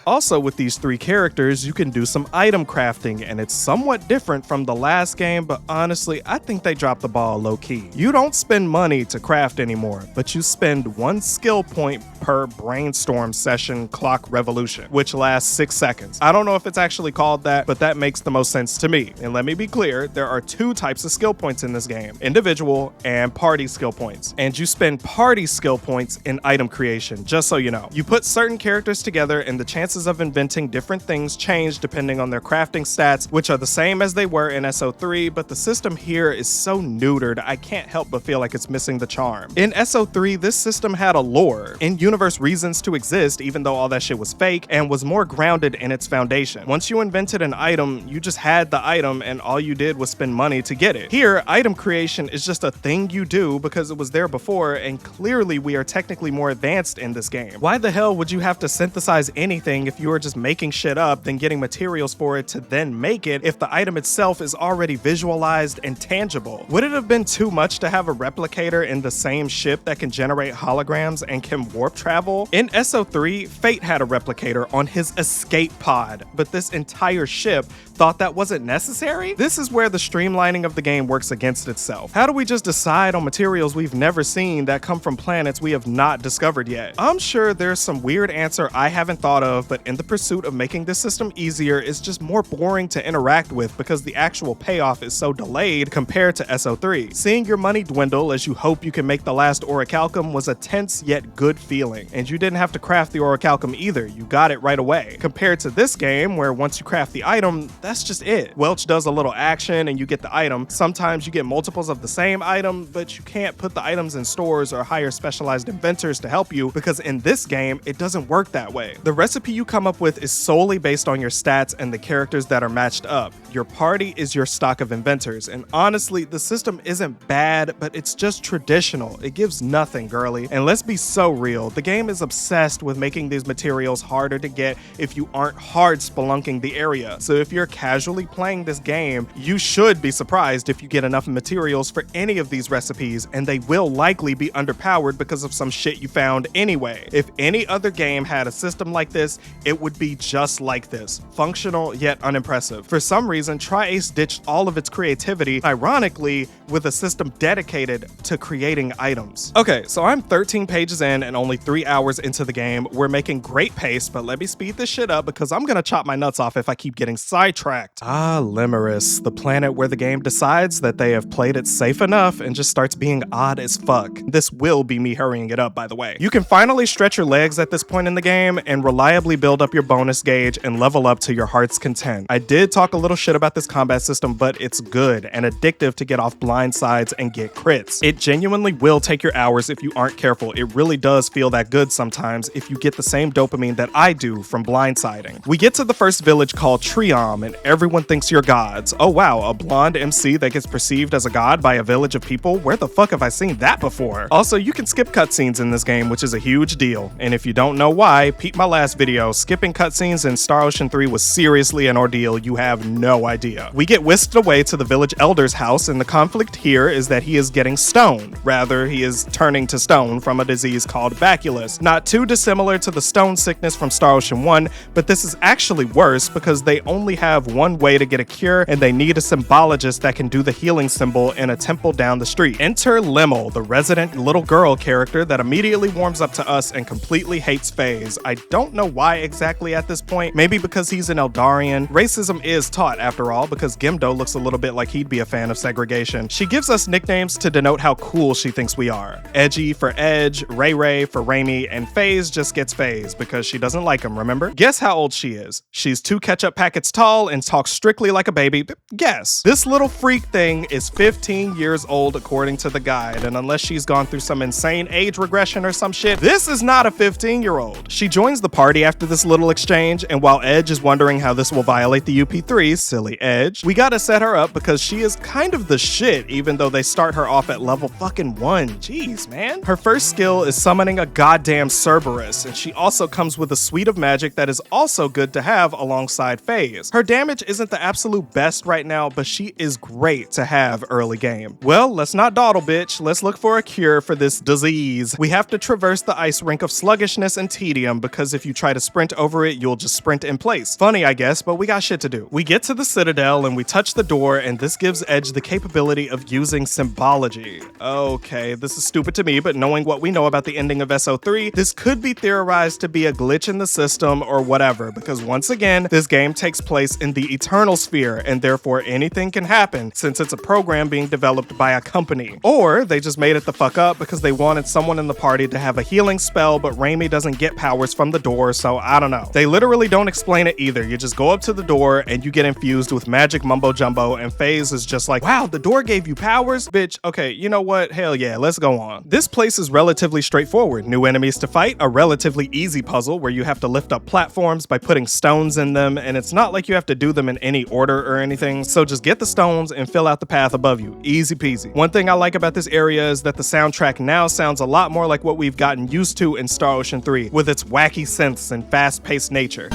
Also with these 3 characters, you can do some item crafting, and it's somewhat different from the last game, but honestly, I think they dropped the ball low-key. You don't spend money to craft anymore, but you spend 1 skill point per brainstorm session clock revolution, which lasts 6 seconds. I don't know if it's actually called that, but that makes the most sense to me. And let me be clear, there are 2 types of skill points in this game, individual and party skill points. And you spend party skill points in item creation, just so you know. You put certain characters together and the chances of inventing different things change depending on their crafting stats, which are the same as they were in SO3, but the system here is so neutered, I can't help but feel like it's missing the charm. In SO3, this system had a lore, in-universe reasons to exist, even though all that shit was fake, and was more grounded in its foundation. Once you invented an item, you just had the item and all you did was spend money to get it. Here, item creation is just a thing you do because it was there before, and clearly we are technically more advanced in this game. Why the hell would you have to synthesize anything if you were just making shit up, then getting materials for it to then make it if the item itself is already visualized and tangible? Would it have been too much to have a replicator in the same ship that can generate holograms and can warp travel? In SO3, Fate had a replicator on his escape pod, but this entire ship thought that wasn't necessary? This is where the streamlining of the game works against itself. How do we just decide on materials we've never seen that come from planets we have not discovered yet? I'm sure there's some weird answer I haven't thought of, but in the pursuit of making this system easier, it's just more boring to interact with because the actual payoff is so delayed compared to SO3. Seeing your money dwindle as you hope you can make the last orichalcum was a tense yet good feeling, and you didn't have to craft the orichalcum either, you got it right away. Compared to this game, where once you craft the item, that's just it. Welch does a little action and you get the item. Sometimes you get multiples of the same item, but you can't put the items in stores or hire specialized inventors to help you because in this game, it doesn't work that way. The recipe you come up with is solely based on your stats and the characters that are matched up. Your party is your stock of inventors, and honestly, the system isn't bad, but it's just traditional. It gives nothing, girly. And let's be so real, the game is obsessed with making these materials harder to get if you aren't hard spelunking the area. So if you're casually playing this game, you should be surprised if you get enough materials for any of these recipes, and they will likely be underpowered because of some shit you found anyway. If any other game had a system like this, it would be just like this. Functional yet unimpressive. For some reason, Tri-Ace ditched all of its creativity, ironically, with a system dedicated to creating items. Okay, so I'm 13 pages in and only 3 hours into the game. We're making great pace, but let me speed this shit up because I'm gonna chop my nuts off if I keep getting sidetracked. Ah, Limerus, the planet where the game decides that they have played it safe enough and just starts being odd as fuck. This will be me hurrying it up, by the way. You can finally stretch your legs at this point in the game and reliably build up your bonus gauge and level up to your heart's content. I did talk a little shit about this combat system, but it's good and addictive to get off blind sides and get crits. It genuinely will take your hours if you aren't careful. It really does feel that good sometimes if you get the same dopamine that I do from blindsiding. We get to the first village called Triom, and everyone thinks you're gods. Oh wow, a blonde MC that gets perceived as a god by a village of people? Where the fuck have I seen that before? Also, you can skip cutscenes in this game, which is a huge deal. And if you don't know why, peep my last video. Skipping cutscenes in Star Ocean 3 was seriously an ordeal. You have no idea. We get whisked away to the village elder's house, and the conflict here is that he is getting stoned. Rather, he is turning to stone from a disease called baculus. Not too dissimilar to the stone sickness from Star Ocean 1, but this is actually worse because they only have one way to get a cure, and they need a symbologist that can do the healing symbol in a temple down the street. Enter Limmel, the resident little girl character that immediately warms up to us and completely hates FaZe. I don't know why exactly at this point. Maybe because he's an Eldarian. Racism is taught after all, because Gimdo looks a little bit like he'd be a fan of segregation. She gives us nicknames to denote how cool she thinks we are. Edgy for Edge, Ray Ray for Raimi, and FaZe just gets FaZe because she doesn't like him, remember? Guess how old she is. She's 2 ketchup packets tall and talks strictly like a baby. Guess. This little freak thing is 15 years old according to the guide, and unless she's gone through some insane age regression or some shit, this is not a 15-year-old. She joins the party after this little exchange, and while Edge is wondering how this will violate the UP3, silly Edge, we gotta set her up because she is kind of the shit, even though they start her off at level fucking 1. Jeez, man. Her first skill is summoning a goddamn Cerberus, and she also comes with a suite of magic that is also good to have alongside FaZe. Her damage isn't the absolute best right now, but she is great to have early game. Well, let's not dawdle, bitch. Let's look for a cure for this disease. We have to traverse the ice rink of sluggishness and tedium because if you try to sprint over it, you'll just sprint in place. Funny, I guess, but we got shit to do. We get to the Citadel and we touch the door, and this gives Edge the capability of using symbology. Okay, this is stupid to me, but knowing what we know about the ending of SO3, this could be theorized to be a glitch in the system or whatever, because once again, this game takes place in the Eternal Sphere, and therefore anything can happen since it's a program being developed by a company. Or they just made it the fuck up because they wanted someone in the party to have a healing spell, but Raimi doesn't get powers from the door, so I don't know. They literally don't explain it either. You just go up to the door and you get infused with magic mumbo jumbo, and FaZe is just like, wow, the door gave you powers? Bitch, okay, you know what? Hell yeah, let's go on. This place is relatively straightforward. New enemies to fight, a relatively easy puzzle where you have to lift up platforms by putting stones in them, and it's not like you have to do them in any order or anything, so just get the stones and fill out the path above you. Easy peasy. One thing I like about this area is that the soundtrack now sounds a lot more like what we've gotten used to in Star Ocean 3, with its wacky synths and fast-paced nature.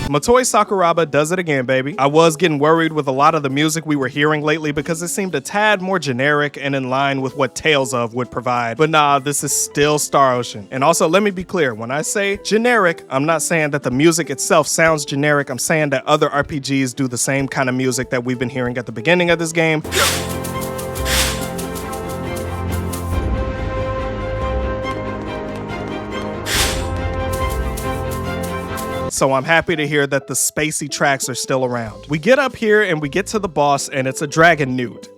Motoi Sakuraba does it again, baby. I was getting worried with a lot of the music we were hearing lately because it seemed a tad more generic and in line with what Tales of would provide. But nah, this is still Star Ocean. And also, let me be clear, when I say generic, I'm not saying that the music itself sounds generic. I'm saying that other RPGs do the same kind of music that we've been hearing at the beginning of this game. So I'm happy to hear that the spacey tracks are still around. We get up here and we get to the boss, and it's a dragon newt.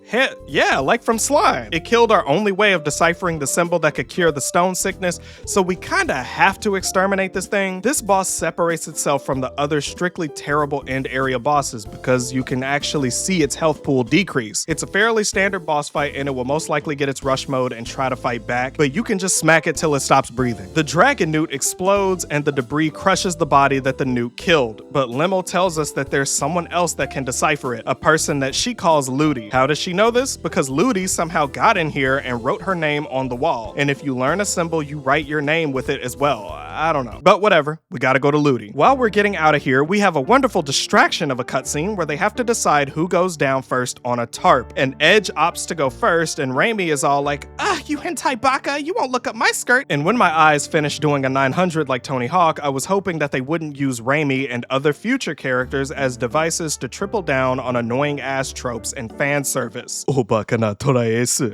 Yeah, like from slime. It killed our only way of deciphering the symbol that could cure the stone sickness, so we kinda have to exterminate this thing. This boss separates itself from the other strictly terrible end area bosses because you can actually see its health pool decrease. It's a fairly standard boss fight and it will most likely get its rush mode and try to fight back, but you can just smack it till it stops breathing. The dragon newt explodes and the debris crushes the body that the newt killed, but Limo tells us that there's someone else that can decipher it, a person that she calls Ludi. How does she know this? Because Ludi somehow got in here and wrote her name on the wall, and if you learn a symbol, you write your name with it as well. I don't know. But whatever, we gotta go to Ludi. While we're getting out of here, we have a wonderful distraction of a cutscene where they have to decide who goes down first on a tarp. And Edge opts to go first, and Raimi is all like, you hentai baka, you won't look up my skirt. And when my eyes finished doing a 900 like Tony Hawk, I was hoping that they wouldn't use Raimi and other future characters as devices to triple down on annoying ass tropes and fan service.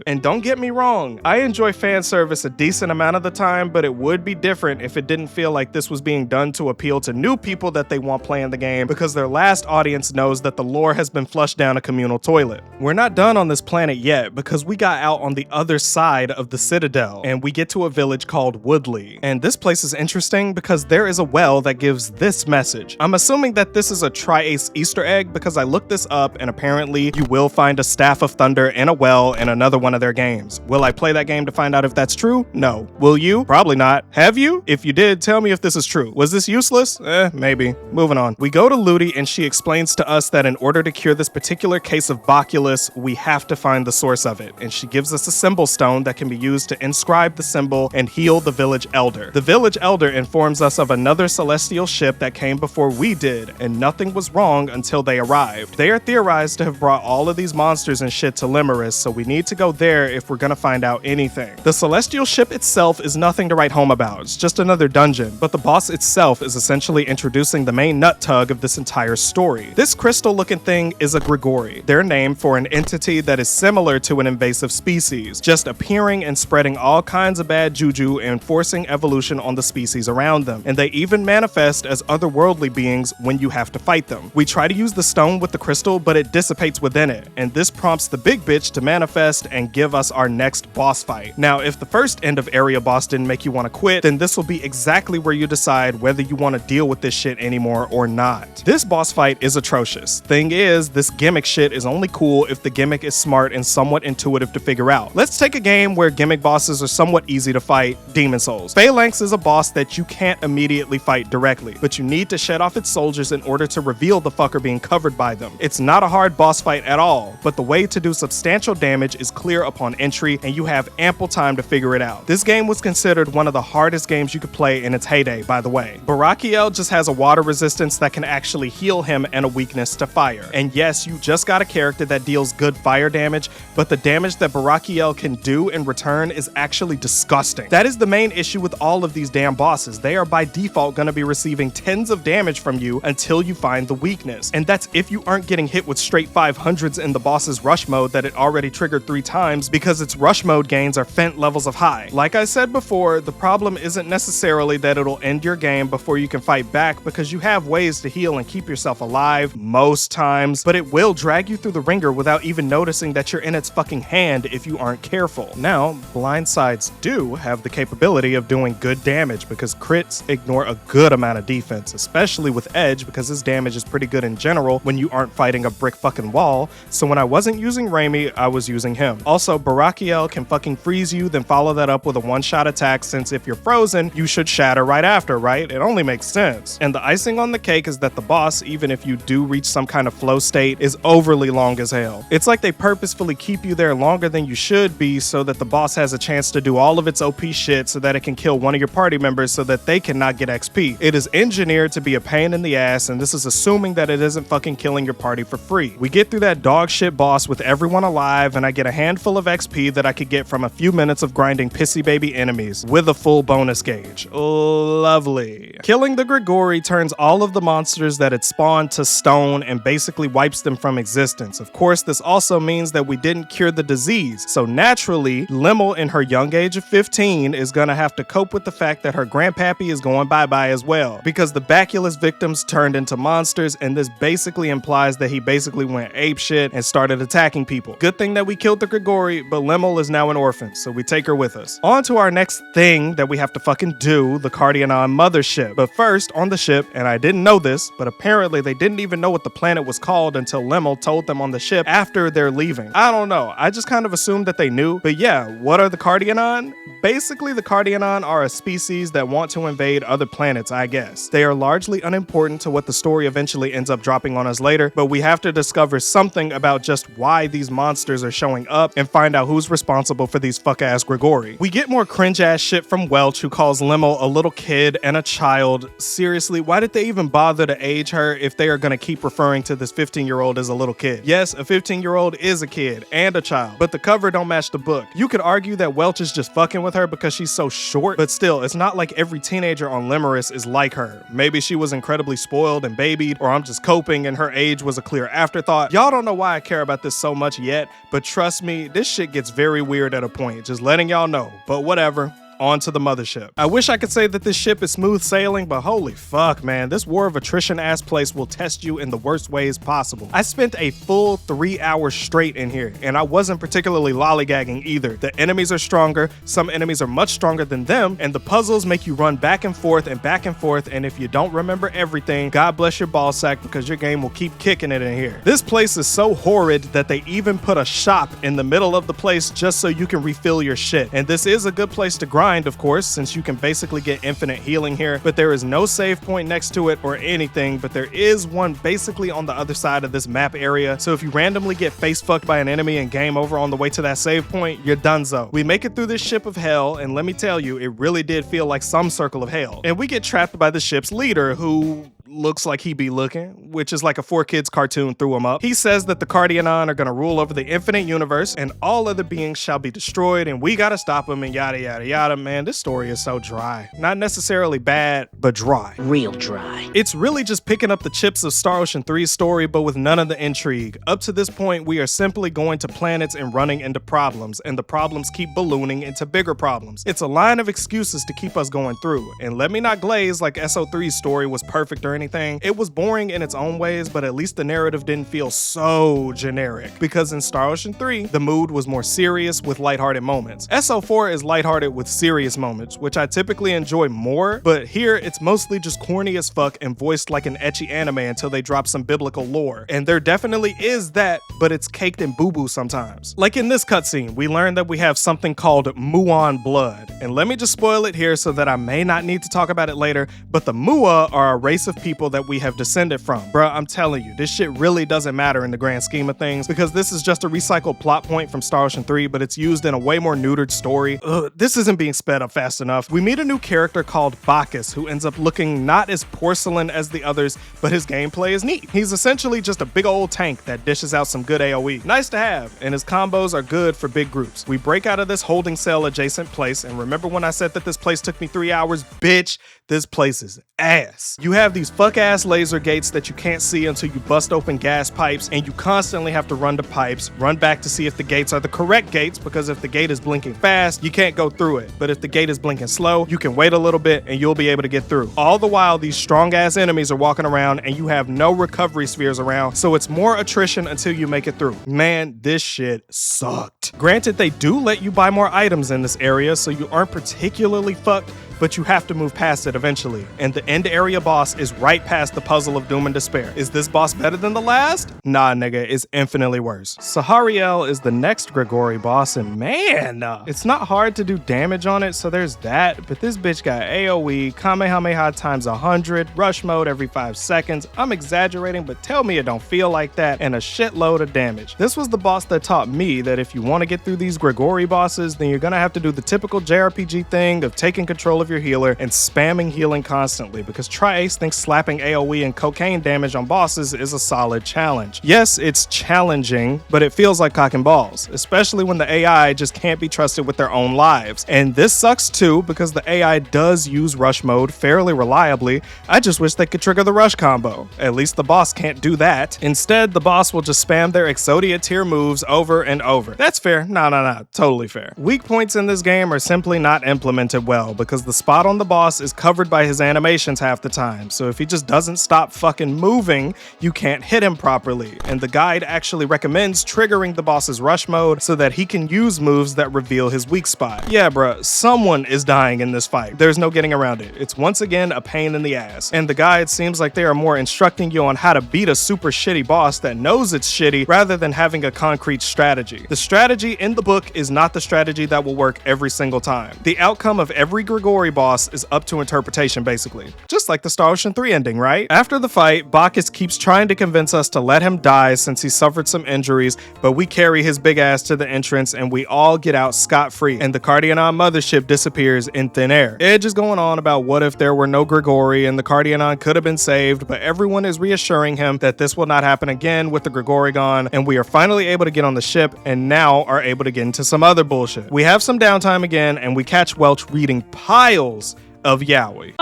And don't get me wrong, I enjoy fan service a decent amount of the time, but it would be different if it didn't feel like this was being done to appeal to new people that they want playing the game because their last audience knows that the lore has been flushed down a communal toilet. We're not done on this planet yet because we got out on the other side of the Citadel and we get to a village called Woodley. And this place is interesting because there is a well that gives this message. I'm assuming that this is a Tri-Ace Easter egg because I looked this up and apparently you will find a Staff of Thunder in a well in another one of their games. Will I play that game to find out if that's true? No. Will you? Probably not. Have you? If you did, tell me if this is true. Was this useless? Maybe. Moving on. We go to Ludi and she explains to us that in order to cure this particular case of Boculus, we have to find the source of it. And she gives us a symbol stone that can be used to inscribe the symbol and heal the village elder. The village elder informs us of another celestial ship that came before we did, and nothing was wrong until they arrived. They are theorized to have brought all of these monsters and shit to Limerus, so we need to go there if we're gonna find out anything. The celestial ship itself is nothing to write home about. It's just another dungeon, but the boss itself is essentially introducing the main nut tug of this entire story. This crystal-looking thing is a Grigori, their name for an entity that is similar to an invasive species, just appearing and spreading all kinds of bad juju and forcing evolution on the species around them. And they even manifest as otherworldly beings when you have to fight them. We try to use the stone with the crystal, but it dissipates within it, and this prompts the big bitch to manifest and give us our next boss fight. Now, if the first end of area boss didn't make you want to quit, then this will be exactly where you decide whether you want to deal with this shit anymore or not. This boss fight is atrocious. Thing is, this gimmick shit is only cool if the gimmick is smart and somewhat intuitive to figure out. Let's take a game where gimmick bosses are somewhat easy to fight, Demon Souls. Phalanx is a boss that you can't immediately fight directly, but you need to shed off its soldiers in order to reveal the fucker being covered by them. It's not a hard boss fight at all, but the way to do substantial damage is clear upon entry and you have ample time to figure it out. This game was considered one of the hardest games you could play in its heyday, by the way. Barakiel just has a water resistance that can actually heal him and a weakness to fire. And yes, you just got a character that deals good fire damage, but the damage that Barakiel can do in return is actually disgusting. That is the main issue with all of these damn bosses. They are by default gonna be receiving tens of damage from you until you find the weakness. And that's if you aren't getting hit with straight 500s in the boss's rush mode that it already triggered 3 times because its rush mode gains are Fent levels of high. Like I said before, the problem isn't necessarily that it'll end your game before you can fight back because you have ways to heal and keep yourself alive most times, but it will drag you through the ringer without even noticing that you're in its fucking hand if you aren't careful. Now, blind sides do have the capability of doing good damage because crits ignore a good amount of defense, especially with Edge because his damage is pretty good in general when you aren't fighting a brick fucking wall. So when I wasn't using Raimi, I was using him. Also, Barakiel can fucking freeze you, then follow that up with a one-shot attack since if you're frozen, you should shatter right after, right? It only makes sense. And the icing on the cake is that the boss, even if you do reach some kind of flow state, is overly long as hell. It's like they purposefully keep you there longer than you should be so that the boss has a chance to do all of its OP shit so that it can kill one of your party members so that they cannot get XP. It is engineered to be a pain in the ass, and this is assuming that it isn't fucking killing your party for free. We get through that dog shit boss with everyone alive, and I get a handful of XP that I could get from a few minutes of grinding pissy baby enemies with a full bonus gauge. Lovely. Killing the Grigori turns all of the monsters that it spawned to stone and basically wipes them from existence. Of course, this also means that we didn't cure the disease, so naturally, Limmel in her young age of 15 is gonna have to cope with the fact that her grandpappy is going bye-bye as well, because the Baculus victims turned into monsters, and this basically implies that he basically went apeshit and started attacking attacking people. Good thing that we killed the Grigori, but Lemel is now an orphan, so we take her with us. On to our next thing that we have to fucking do, the Cardianon mothership. But first, on the ship, and I didn't know this, but apparently they didn't even know what the planet was called until Lemel told them on the ship after they're leaving. I don't know, I just kind of assumed that they knew. But yeah, what are the Cardianon? Basically, the Cardianon are a species that want to invade other planets, I guess. They are largely unimportant to what the story eventually ends up dropping on us later, but we have to discover something about just why these monsters are showing up and find out who's responsible for these fuck-ass Grigori. We get more cringe-ass shit from Welch, who calls Lemel a little kid and a child. Seriously, why did they even bother to age her if they are gonna keep referring to this 15-year-old as a little kid? Yes, a 15-year-old is a kid and a child, but the cover don't match the book. You could argue that Welch is just fucking with her because she's so short, but still, it's not like every teenager on Limerus is like her. Maybe she was incredibly spoiled and babied, or I'm just coping and her age was a clear afterthought. Y'all don't know why I care about this so much yet, but trust me, this shit gets very weird at a point, just letting y'all know, but whatever. On to the mothership. I wish I could say that this ship is smooth sailing, but holy fuck, man, this war of attrition ass place will test you in the worst ways possible. I spent a full 3 hours straight in here, and I wasn't particularly lollygagging either. The enemies are stronger, some enemies are much stronger than them, and the puzzles make you run back and forth, and if you don't remember everything, God bless your ballsack, because your game will keep kicking it in here. This place is so horrid that they even put a shop in the middle of the place just so you can refill your shit, and this is a good place to grind, of course, since you can basically get infinite healing here, but there is no save point next to it or anything, but there is one basically on the other side of this map area, so if you randomly get face fucked by an enemy and game over on the way to that save point, you're donezo. We make it through this ship of hell, and let me tell you, it really did feel like some circle of hell, and we get trapped by the ship's leader, who looks like he be looking, which is like a 4Kids cartoon threw him up. He says that the Cardianon are gonna rule over the infinite universe and all other beings shall be destroyed and we gotta stop them and yada yada yada. Man, this story is so dry. Not necessarily bad, but dry. Real dry. It's really just picking up the chips of Star Ocean 3's story, but with none of the intrigue. Up to this point, we are simply going to planets and running into problems, and the problems keep ballooning into bigger problems. It's a line of excuses to keep us going through, and let me not glaze like SO3's story was perfect or anything. It was boring in its own ways, but at least the narrative didn't feel so generic, because in Star Ocean 3, the mood was more serious with lighthearted moments. SO4 is lighthearted with serious moments, which I typically enjoy more, but here it's mostly just corny as fuck and voiced like an ecchi anime until they drop some biblical lore. And there definitely is that, but it's caked in boo-boo sometimes. Like in this cutscene, we learn that we have something called Muon blood. And let me just spoil it here so that I may not need to talk about it later, but the Mua are a race of people that we have descended from. Bruh, I'm telling you, this shit really doesn't matter in the grand scheme of things, because this is just a recycled plot point from Star Ocean 3, but it's used in a way more neutered story. This isn't being sped up fast enough. We meet a new character called Bacchus, who ends up looking not as porcelain as the others, but his gameplay is neat. He's essentially just a big old tank that dishes out some good AoE. Nice to have, and his combos are good for big groups. We break out of this holding cell adjacent place, and remember when I said that this place took me 3 hours? Bitch, this place is ass. You have these fuck-ass laser gates that you can't see until you bust open gas pipes, and you constantly have to run to pipes, run back to see if the gates are the correct gates, because if the gate is blinking fast, you can't go through it. But if the gate is blinking slow, you can wait a little bit and you'll be able to get through. All the while, these strong-ass enemies are walking around and you have no recovery spheres around, so it's more attrition until you make it through. Man, this shit sucked. Granted, they do let you buy more items in this area, so you aren't particularly fucked, but you have to move past it eventually. And the end area boss is right past the puzzle of doom and despair. Is this boss better than the last? Nah, nigga, it's infinitely worse. Sahariel is the next Grigori boss, and man, it's not hard to do damage on it, so there's that, but this bitch got AoE, Kamehameha times 100, rush mode every 5 seconds. I'm exaggerating, but tell me it don't feel like that, and a shitload of damage. This was the boss that taught me that if you want to get through these Grigori bosses, then you're gonna have to do the typical JRPG thing of taking control of your healer and spamming healing constantly, because Tri-Ace thinks slapping AoE and cocaine damage on bosses is a solid challenge. Yes, it's challenging, but it feels like cock and balls, especially when the AI just can't be trusted with their own lives. And this sucks too, because the AI does use rush mode fairly reliably. I just wish they could trigger the rush combo. At least the boss can't do that. Instead, the boss will just spam their Exodia tier moves over and over. That's fair. No, totally fair. Weak points in this game are simply not implemented well, because the spot on the boss is covered by his animations half the time, so if he just doesn't stop fucking moving, you can't hit him properly. And the guide actually recommends triggering the boss's rush mode so that he can use moves that reveal his weak spot. Yeah, bruh, someone is dying in this fight. There's no getting around it. It's once again a pain in the ass. And the guide seems like they are more instructing you on how to beat a super shitty boss that knows it's shitty rather than having a concrete strategy. The strategy in the book is not the strategy that will work every single time. The outcome of every Grigori boss is up to interpretation, basically. Just like the Star Ocean 3 ending, right? After the fight, Bacchus keeps trying to convince us to let him die since he suffered some injuries, but we carry his big ass to the entrance and we all get out scot-free, and the Cardionon mothership disappears in thin air. Edge is going on about what if there were no Grigori and the Cardionon could have been saved, but everyone is reassuring him that this will not happen again with the Grigori gone, and we are finally able to get on the ship and now are able to get into some other bullshit. We have some downtime again and we catch Welch reading piles of yaoi.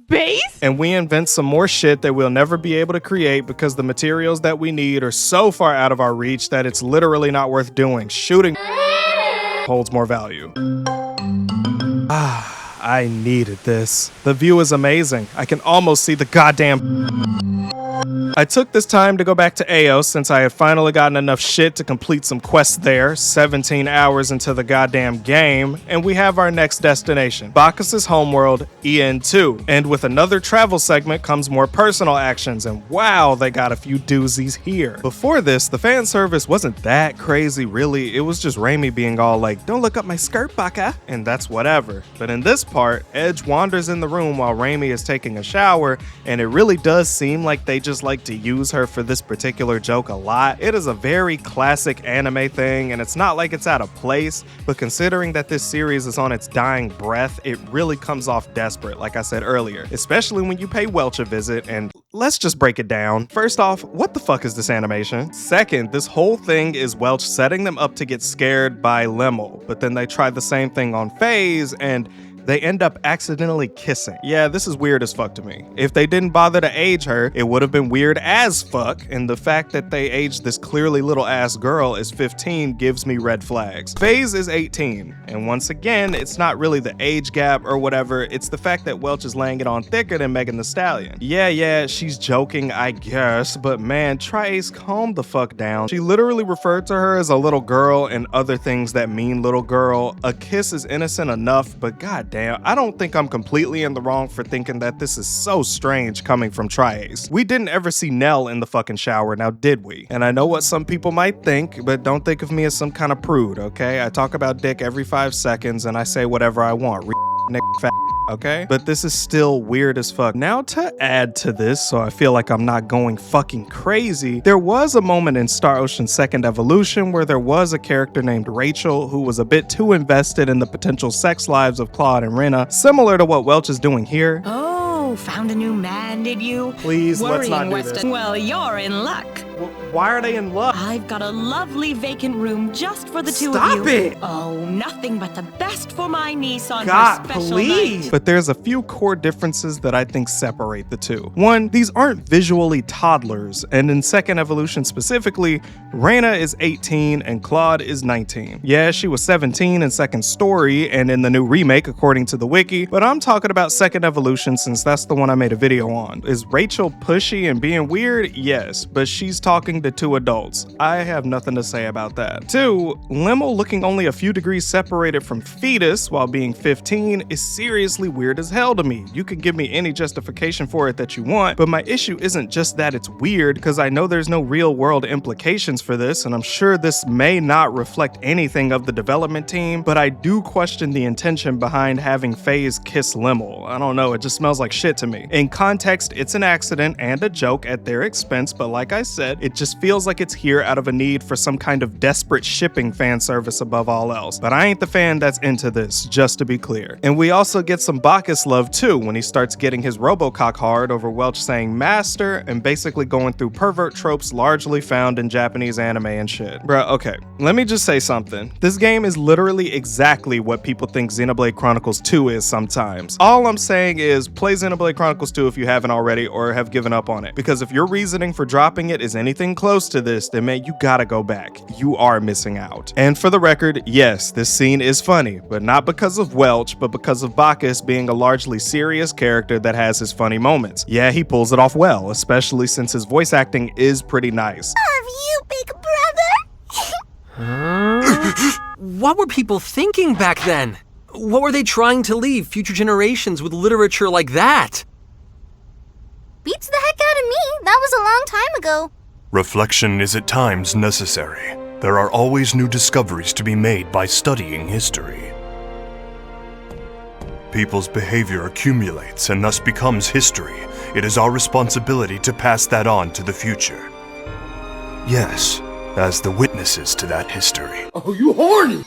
Base? And we invent some more shit that we'll never be able to create because the materials that we need are so far out of our reach that it's literally not worth doing. Shooting holds more value. I needed this. The view is amazing. I can almost see the goddamn... I took this time to go back to Eos since I had finally gotten enough shit to complete some quests there, 17 hours into the goddamn game, and we have our next destination, Bacchus' homeworld, EN2. And with another travel segment comes more personal actions, and wow, they got a few doozies here. Before this, the fan service wasn't that crazy, really. It was just Raimi being all like, don't look up my skirt, Bacca, and that's whatever. But in this part, Edge wanders in the room while Raimi is taking a shower, and it really does seem like they just like to use her for this particular joke a lot. It is a very classic anime thing, and it's not like it's out of place, but considering that this series is on its dying breath, it really comes off desperate, like I said earlier, especially when you pay Welch a visit. And let's just break it down. First off, what the fuck is this animation? Second, this whole thing is Welch setting them up to get scared by Lemmel, but then they try the same thing on FaZe and they end up accidentally kissing. Yeah, this is weird as fuck to me. If they didn't bother to age her, it would have been weird as fuck, and the fact that they aged this clearly little ass girl as 15 gives me red flags. FaZe is 18, and once again, it's not really the age gap or whatever, it's the fact that Welch is laying it on thicker than Megan Thee Stallion. Yeah, she's joking, I guess, but man, Triace, calm the fuck down. She literally referred to her as a little girl and other things that mean little girl. A kiss is innocent enough, but god damn, I don't think I'm completely in the wrong for thinking that this is so strange coming from Triace. We didn't ever see Nell in the fucking shower, now did we? And I know what some people might think, but don't think of me as some kind of prude, okay? I talk about dick every 5 seconds and I say whatever I want. Fat, okay? But this is still weird as fuck. Now to add to this, so I feel like I'm not going fucking crazy, there was a moment in Star Ocean 2nd Evolution where there was a character named Rachel who was a bit too invested in the potential sex lives of Claude and Rena, similar to what Welch is doing here. Oh, found a new man, did you? Please, let's not do this. Well, you're in luck. Why are they in love? I've got a lovely vacant room just for the two of you. Stop it! Oh, nothing but the best for my niece on God, her special please! night. But there's a few core differences that I think separate the two. One, these aren't visually toddlers, and in 2nd Evolution specifically, Reyna is 18 and Claude is 19. Yeah, she was 17 in 2nd Story and in the new remake according to the wiki, but I'm talking about 2nd Evolution since that's the one I made a video on. Is Rachel pushy and being weird? Yes, but she's talking to 2 adults. I have nothing to say about that. 2, Lemmel looking only a few degrees separated from Fetus while being 15 is seriously weird as hell to me. You can give me any justification for it that you want, but my issue isn't just that it's weird, because I know there's no real world implications for this, and I'm sure this may not reflect anything of the development team, but I do question the intention behind having FaZe kiss Lemmel. I don't know, it just smells like shit to me. In context, it's an accident and a joke at their expense, but like I said, it just feels like it's here out of a need for some kind of desperate shipping fan service above all else. But I ain't the fan that's into this, just to be clear. And we also get some Bacchus love too when he starts getting his Robocock hard over Welch saying master and basically going through pervert tropes largely found in Japanese anime and shit. Bruh, okay, let me just say something. This game is literally exactly what people think Xenoblade Chronicles 2 is sometimes. All I'm saying is play Xenoblade Chronicles 2 if you haven't already or have given up on it, because if your reasoning for dropping it is anything close to this, then man, you gotta go back. You are missing out. And for the record, yes, this scene is funny, but not because of Welch, but because of Bacchus being a largely serious character that has his funny moments. Yeah, he pulls it off well, especially since his voice acting is pretty nice. Love you, big brother. What were people thinking back then? What were they trying to leave future generations with literature like that? Beats the heck out of me. That was a long time ago. Reflection is at times necessary. There are always new discoveries to be made by studying history. People's behavior accumulates and thus becomes history. It is our responsibility to pass that on to the future. Yes, as the witnesses to that history.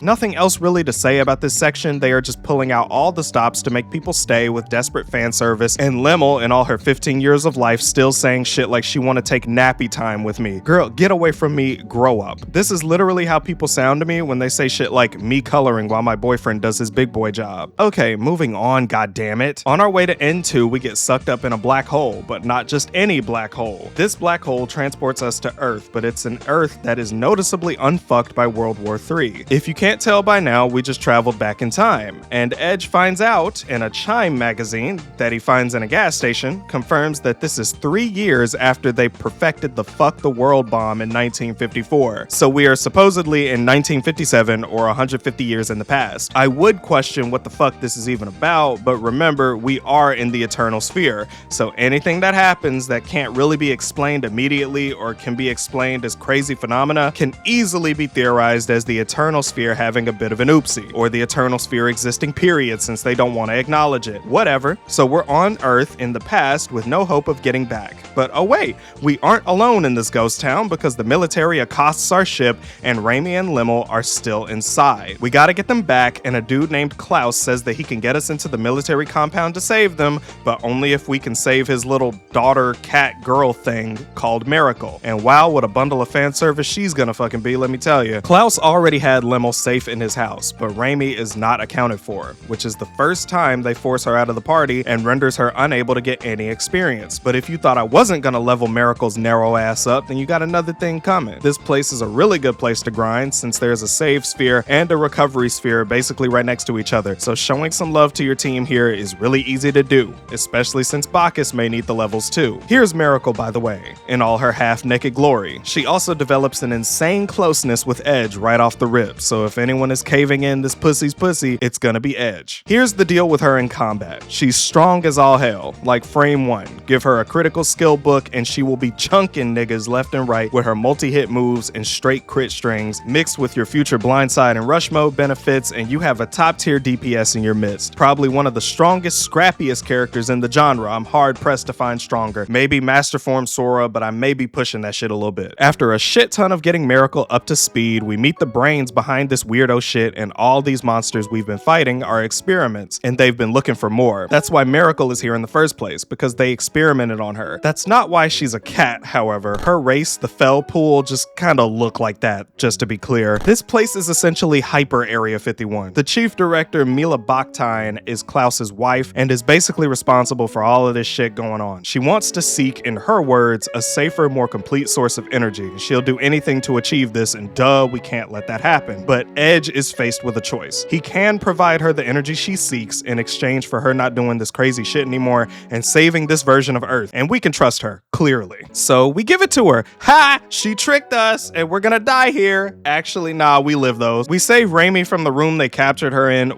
Nothing else really to say about this section. They are just pulling out all the stops to make people stay with desperate fan service, and Limmel, in all her 15 years of life, still saying shit like she want to take nappy time with me. Girl, get away from me, grow up. This is literally how people sound to me when they say shit like me coloring while my boyfriend does his big boy job. Okay, moving on, goddammit. On our way to N2, we get sucked up in a black hole, but not just any black hole. This black hole transports us to Earth, but it's an Earth that is noticeably unfucked by World War III. If you can't tell by now, we just traveled back in time. And Edge finds out in a Chime magazine that he finds in a gas station, confirms that this is 3 years after they perfected the fuck the world bomb in 1954. So we are supposedly in 1957 or 150 years in the past. I would question what the fuck this is even about, but remember, we are in the eternal sphere. So anything that happens that can't really be explained immediately or can be explained as crazy phenomena can easily be theorized as the eternal sphere having a bit of an oopsie, or the eternal sphere existing period since they don't want to acknowledge it. Whatever. So we're on Earth in the past with no hope of getting back. But oh wait, we aren't alone in this ghost town because the military accosts our ship and Raimi and Limmel are still inside. We gotta get them back, and a dude named Klaus says that he can get us into the military compound to save them, but only if we can save his little daughter cat girl thing called Miracle. And wow, what a bundle of fan service she's gonna fucking be, let me tell you. Klaus already had Limmel safe in his house, but Raimi is not accounted for, which is the first time they force her out of the party and renders her unable to get any experience. But if you thought I wasn't gonna level Miracle's narrow ass up, then you got another thing coming. This place is a really good place to grind since there's a save sphere and a recovery sphere basically right next to each other, so showing some love to your team here is really easy to do, especially since Bacchus may need the levels too. Here's Miracle, by the way, in all her half-naked glory. She also develops an insane closeness with Edge right off the rip, so if anyone is caving in this pussy's pussy, it's gonna be Edge. Here's the deal with her in combat. She's strong as all hell, like frame 1. Give her a critical skill book and she will be chunking niggas left and right with her multi-hit moves and straight crit strings, mixed with your future blindside and rush mode benefits, and you have a top tier DPS in your midst. Probably one of the strongest, scrappiest characters in the genre. I'm hard pressed to find stronger. Maybe Master Form Sora, but I may be pushing that shit a little bit. After a shit ton of getting Miracle up to speed, we meet the brains behind this weirdo shit, and all these monsters we've been fighting are experiments, and they've been looking for more. That's why Miracle is here in the first place, because they experimented on her. That's not why she's a cat, however. Her race, the Fell Pool, just kinda look like that, just to be clear. This place is essentially Hyper Area 51. The chief director, Mila Bakhtin, is Klaus's wife, and is basically responsible for all of this shit going on. She wants to seek, in her words, a safer, more complete source of energy. She'll do anything to achieve this, and duh, we can't let that happen. But Edge is faced with a choice. He can provide her the energy she seeks in exchange for her not doing this crazy shit anymore and saving this version of Earth, and we can trust her, clearly. So we give it to her. Ha! She tricked us, and we're gonna die here. Actually, nah, we live those. We save Raimi from the room they captured her in.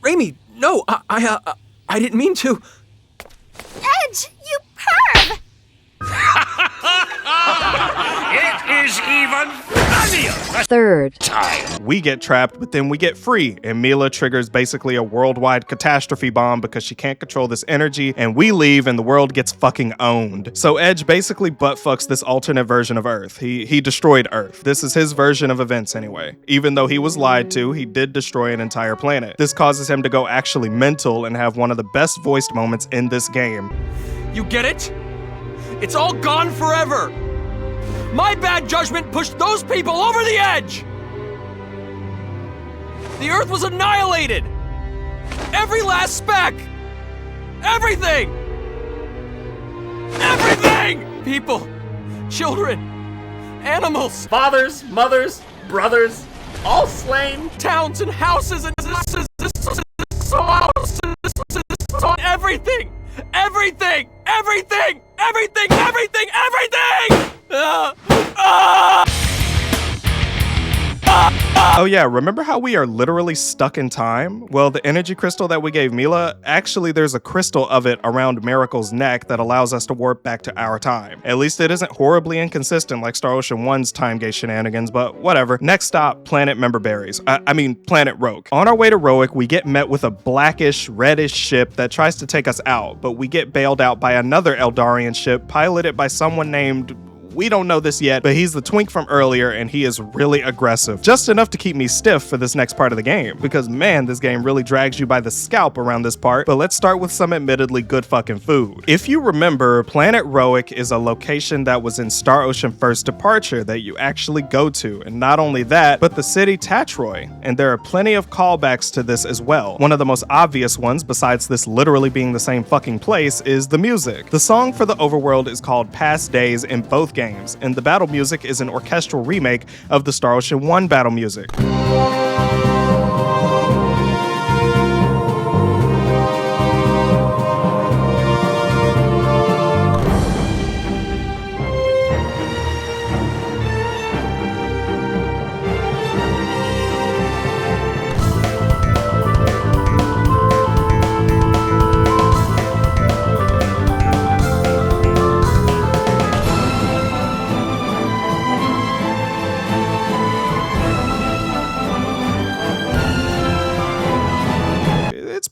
Raimi, no, I didn't mean to. Edge, you perv! It is even funnier. Third Time. We get trapped, but then we get free, and Mila triggers basically a worldwide catastrophe bomb because she can't control this energy, and we leave and the world gets fucking owned. So Edge basically buttfucks this alternate version of Earth. He destroyed Earth. This is his version of events anyway. Even though he was lied to, he did destroy an entire planet. This causes him to go actually mental and have one of the best voiced moments in this game. You get it? It's all gone forever. My bad judgment pushed those people over the edge. The Earth was annihilated. Every last speck. Everything. Everything! People, children, animals, Fathers, mothers, brothers, all slain. towns and houses and everything! Everything! Everything! Everything! Everything! Everything! Oh yeah, remember how we are literally stuck in time? Well, the energy crystal that we gave Mila, actually there's a crystal of it around Miracle's neck that allows us to warp back to our time. At least it isn't horribly inconsistent like Star Ocean 1's time gate shenanigans, but whatever. Next stop, Planet Memberberries. Planet Roke. On our way to Roic, we get met with a blackish, reddish ship that tries to take us out, but we get bailed out by another Eldarian ship piloted by someone named... we don't know this yet, but he's the twink from earlier and he is really aggressive. Just enough to keep me stiff for this next part of the game, because man, this game really drags you by the scalp around this part. But let's start with some admittedly good fucking food. If you remember, Planet Roic is a location that was in Star Ocean First Departure that you actually go to, and not only that, but the city Tatroy, and there are plenty of callbacks to this as well. One of the most obvious ones, besides this literally being the same fucking place, is the music. The song for the overworld is called Past Days in both games, and the battle music is an orchestral remake of the Star Ocean 1 battle music.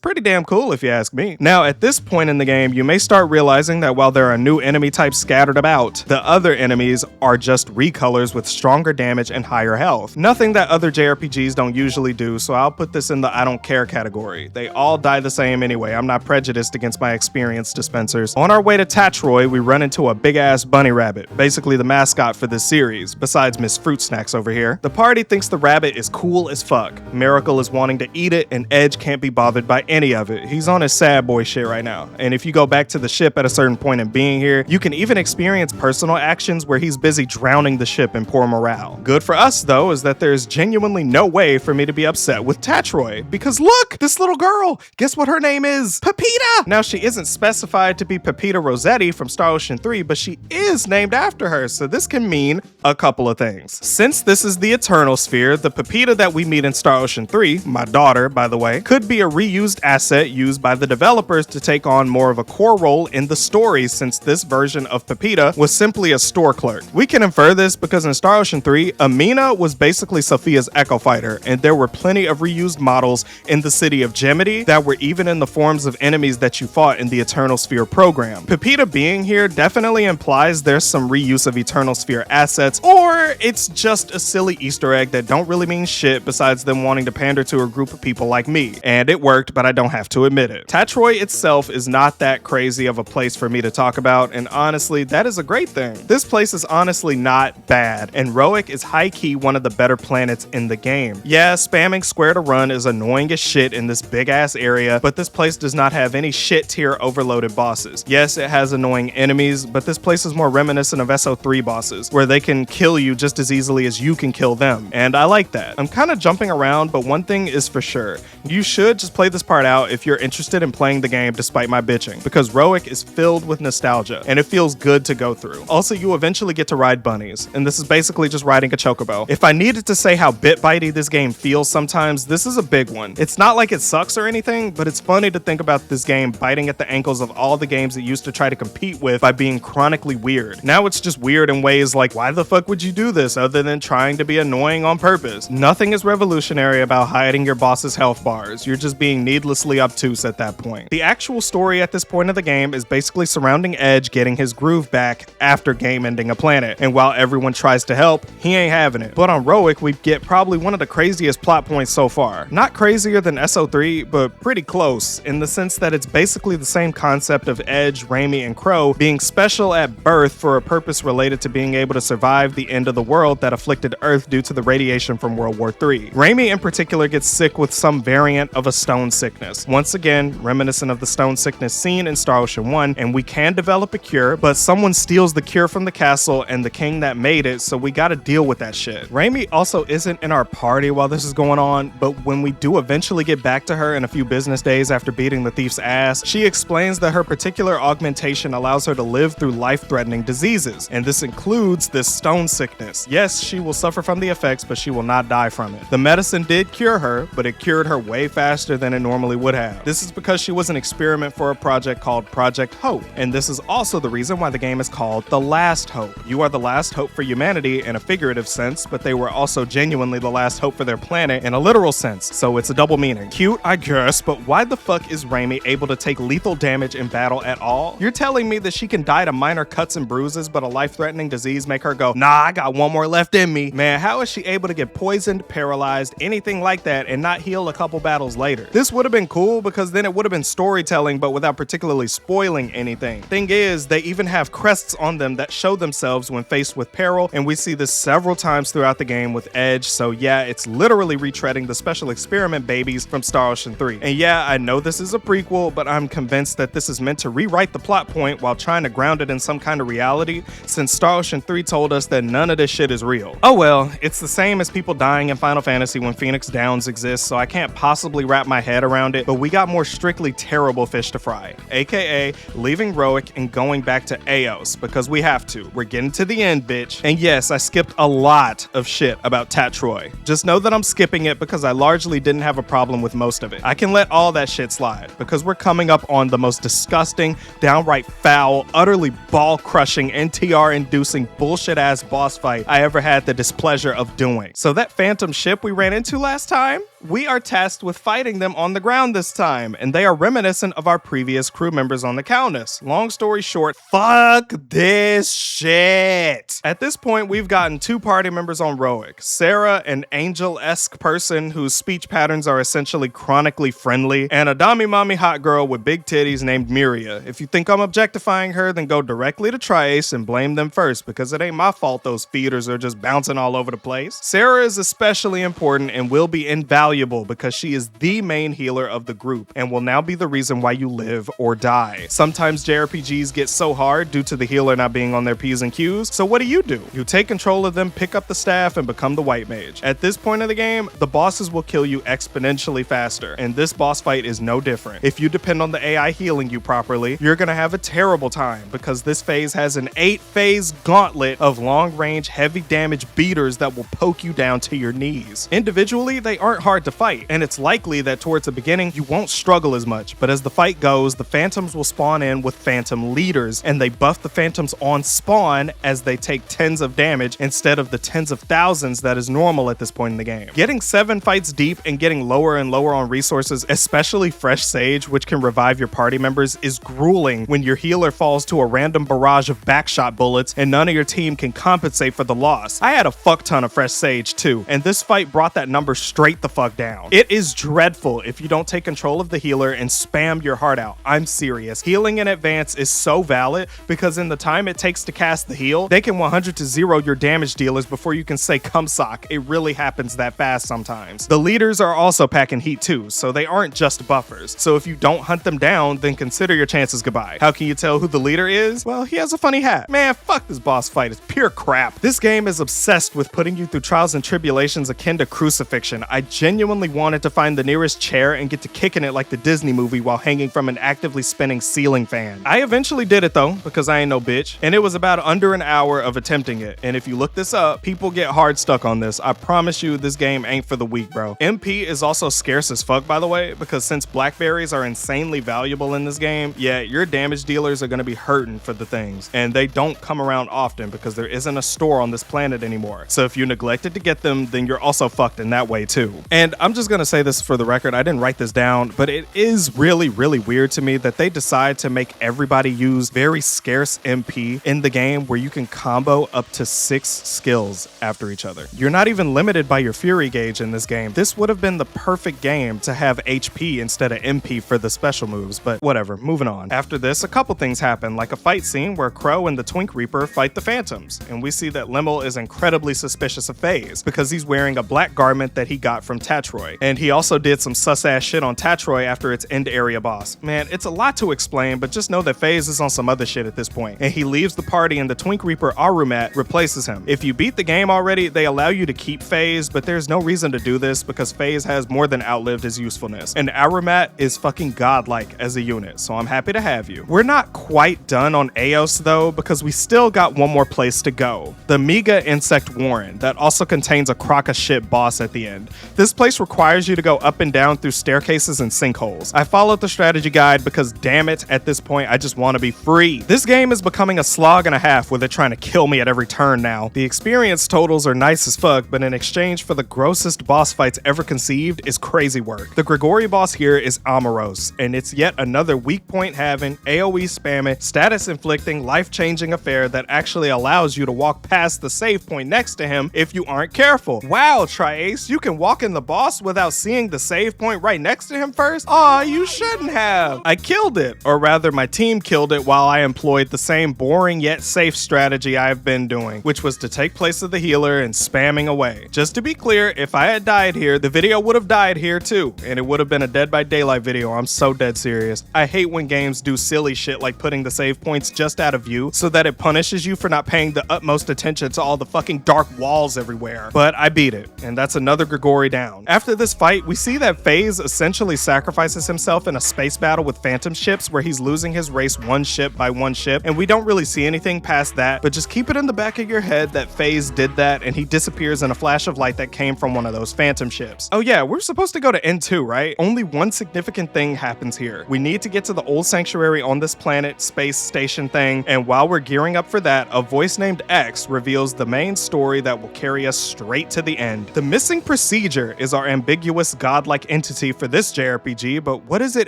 Pretty damn cool if you ask me. Now, at this point in the game, you may start realizing that while there are new enemy types scattered about, the other enemies are just recolors with stronger damage and higher health. Nothing that other JRPGs don't usually do, so I'll put this in the I don't care category. They all die the same anyway. I'm not prejudiced against my experience dispensers. On our way to Tatroy, we run into a big-ass bunny rabbit, basically the mascot for this series, besides Miss Fruit Snacks over here. The party thinks the rabbit is cool as fuck. Miracle is wanting to eat it, and Edge can't be bothered by any of it. He's on his sad boy shit right now. And if you go back to the ship at a certain point in being here, you can even experience personal actions where he's busy drowning the ship in poor morale. Good for us though is that there's genuinely no way for me to be upset with Tatroy, because look, this little girl, guess what her name is? Pepita! Now she isn't specified to be Pepita Rossetti from Star Ocean 3, but she is named after her, so this can mean a couple of things. Since this is the Eternal Sphere, the Pepita that we meet in Star Ocean 3, my daughter by the way, could be a reused asset used by the developers to take on more of a core role in the story, since this version of Pepita was simply a store clerk. We can infer this because in Star Ocean 3, Amina was basically Sophia's Echo Fighter, and there were plenty of reused models in the city of Gemity that were even in the forms of enemies that you fought in the Eternal Sphere program. Pepita being here definitely implies there's some reuse of Eternal Sphere assets, or it's just a silly Easter egg that don't really mean shit besides them wanting to pander to a group of people like me. And it worked, but I don't have to admit it. Tatroy itself is not that crazy of a place for me to talk about, and honestly, that is a great thing. This place is honestly not bad, and Roic is high-key one of the better planets in the game. Yeah, spamming square to run is annoying as shit in this big-ass area, but this place does not have any shit-tier overloaded bosses. Yes, it has annoying enemies, but this place is more reminiscent of SO3 bosses, where they can kill you just as easily as you can kill them, and I like that. I'm kind of jumping around, but one thing is for sure. You should just play this part out if you're interested in playing the game despite my bitching, because Roic is filled with nostalgia, and it feels good to go through. Also, you eventually get to ride bunnies, and this is basically just riding a chocobo. If I needed to say how bit-bitey this game feels sometimes, this is a big one. It's not like it sucks or anything, but it's funny to think about this game biting at the ankles of all the games it used to try to compete with by being chronically weird. Now it's just weird in ways like, why the fuck would you do this other than trying to be annoying on purpose? Nothing is revolutionary about hiding your boss's health bars. You're just being needlessly obtuse at that point. The actual story at this point of the game is basically surrounding Edge getting his groove back after game ending a planet, and while everyone tries to help, he ain't having it. But on Roic, we get probably one of the craziest plot points so far. Not crazier than SO3, but pretty close, in the sense that it's basically the same concept of Edge, Raimi, and Crow being special at birth for a purpose related to being able to survive the end of the world that afflicted Earth due to the radiation from World War III. Raimi in particular gets sick with some variant of a stone sickness, sickness. Once again, reminiscent of the stone sickness seen in Star Ocean 1, and we can develop a cure, but someone steals the cure from the castle and the king that made it, so we gotta deal with that shit. Raimi also isn't in our party while this is going on, but when we do eventually get back to her in a few business days after beating the thief's ass, she explains that her particular augmentation allows her to live through life-threatening diseases, and this includes this stone sickness. Yes, she will suffer from the effects, but she will not die from it. The medicine did cure her, but it cured her way faster than it normally would have. This is because she was an experiment for a project called Project Hope, and this is also the reason why the game is called The Last Hope. You are the last hope for humanity in a figurative sense, but they were also genuinely the last hope for their planet in a literal sense, so it's a double meaning. Cute, I guess, but why the fuck is Raimi able to take lethal damage in battle at all? You're telling me that she can die to minor cuts and bruises, but a life-threatening disease make her go, nah, I got one more left in me. Man, how is she able to get poisoned, paralyzed, anything like that, and not heal a couple battles later? This would have been cool because then it would have been storytelling, but without particularly spoiling anything. Thing is, they even have crests on them that show themselves when faced with peril, and we see this several times throughout the game with Edge, so yeah, it's literally retreading the special experiment babies from Star Ocean 3. And yeah, I know this is a prequel, but I'm convinced that this is meant to rewrite the plot point while trying to ground it in some kind of reality, since Star Ocean 3 told us that none of this shit is real. Oh well, it's the same as people dying in Final Fantasy when Phoenix Downs exists, so I can't possibly wrap my head around it, but we got more strictly terrible fish to fry, aka leaving Roic and going back to Eos, because we have to. We're getting to the end, bitch. And yes, I skipped a lot of shit about Tatroy. Just know that I'm skipping it because I largely didn't have a problem with most of it. I can let all that shit slide, because we're coming up on the most disgusting, downright foul, utterly ball-crushing, NTR-inducing, bullshit-ass boss fight I ever had the displeasure of doing. So that phantom ship we ran into last time, we are tasked with fighting them on the ground this time, and they are reminiscent of our previous crew members on the Countess. Long story short, fuck this shit. At this point, we've gotten 2 party members on Roic. Sarah, an angel-esque person whose speech patterns are essentially chronically friendly, and a dami-mommy hot girl with big titties named Miria. If you think I'm objectifying her, then go directly to Triace and blame them first, because it ain't my fault those feeders are just bouncing all over the place. Sarah is especially important and will be invaluable because she is the main healer of the group and will now be the reason why you live or die. Sometimes JRPGs get so hard due to the healer not being on their P's and Q's, so what do? You take control of them, pick up the staff, and become the white mage. At this point of the game, the bosses will kill you exponentially faster, and this boss fight is no different. If you depend on the AI healing you properly, you're gonna have a terrible time because this phase has an 8-phase gauntlet of long-range, heavy damage beaters that will poke you down to your knees. Individually, they aren't hard to fight, and it's likely that towards the beginning, you won't struggle as much, but as the fight goes, the phantoms will spawn in with phantom leaders, and they buff the phantoms on spawn as they take tens of damage instead of the tens of thousands that is normal at this point in the game. Getting 7 fights deep and getting lower and lower on resources, especially fresh sage, which can revive your party members, is grueling when your healer falls to a random barrage of backshot bullets and none of your team can compensate for the loss. I had a fuck ton of fresh sage too, and this fight brought that number straight the fuck down. It is dreadful if you don't take control of the healer and spam your heart out. I'm serious. Healing in advance is so valid because in the time it takes to cast the heal, they can 100 to 0 your damage dealers before you can say come sock. It really happens that fast sometimes. The leaders are also packing heat too, so they aren't just buffers. So if you don't hunt them down, then consider your chances goodbye. How can you tell who the leader is? Well, he has a funny hat. Man, fuck this boss fight. It's pure crap. This game is obsessed with putting you through trials and tribulations akin to crucifixion. I genuinely wanted to find the nearest chair and get to kicking it like the Disney movie while hanging from an actively spinning ceiling fan. I eventually did it though, because I ain't no bitch, and it was about under an hour of attempting it. And if you look this up, people get hard stuck on this. I promise you this game ain't for the weak, bro. MP is also scarce as fuck, by the way, because since blackberries are insanely valuable in this game, yeah, your damage dealers are gonna be hurting for the things, and they don't come around often because there isn't a store on this planet anymore. So if you neglected to get them, then you're also fucked in that way too. And I'm just gonna say this for the record, I didn't write this down, but it is really weird to me that they decide to make everybody use very scarce MP in the game where you can combo up to 6 skills after each other. You're not even limited by your fury gauge in this game. This would have been the perfect game to have HP instead of MP for the special moves, but whatever, moving on. After this, a couple things happen, like a fight scene where Crow and the Twink Reaper fight the Phantoms, and we see that Lemel is incredibly suspicious of FaZe because he's wearing a black garment that he got from Tatroy. And he also did some sus-ass shit on Tatroy after its end area boss. Man, it's a lot to explain, but just know that FaZe is on some other shit at this point. And he leaves the party and the Twink Reaper Arumat replaces him. If you beat the game already, they allow you to keep FaZe, but there's no reason to do this because FaZe has more than outlived his usefulness. And Arumat is fucking godlike as a unit, so I'm happy to have you. We're not quite done on Eos though, because we still got one more place to go. The Mega Insect Warren, that also contains a crock of shit boss at the end. This place requires you to go up and down through staircases and sinkholes. I followed the strategy guide because damn it, at this point I just want to be free. This game is becoming a slog and a half where they're trying to kill me at every turn now. The experience totals are nice as fuck, but in exchange for the grossest boss fights ever conceived is crazy work. The Grigori boss here is Amoros, and it's yet another weak point having, AoE spamming, status inflicting, life-changing affair that actually allows you to walk past the save point next to him if you aren't careful. Wow, Tri-Ace, you can walk in the boss without seeing the save point right next to him first? Aw, you shouldn't have. I killed it, or rather my team killed it while I employed the same boring yet safe strategy I've been doing, which was to take place of the healer and spamming away. Just to be clear, if I had died here, the video would have died here too, and it would have been a Dead by Daylight video. I'm so dead serious. I hate when games do silly shit like putting the save points just out of view so that it punishes you for not paying the utmost attention to all the fucking dark walls everywhere. But I beat it, and that's another Grigori down. After this fight, we see that FaZe essentially sacrifices himself in a space battle with phantom ships where he's losing his race one ship by one ship, and we don't really see anything past that, but just keep it in the back of your head that FaZe did that and he disappears in a flash of light that came from one of those phantom ships. Oh yeah, we're supposed to go to N2, right? Only one significant thing happens here. We need to get to the old sanctuary on this planet space station thing, and while we're gearing up for that, a voice named X reveals the main story that will carry us straight to the end. The missing procedure is our ambiguous godlike entity for this JRPG, but what is it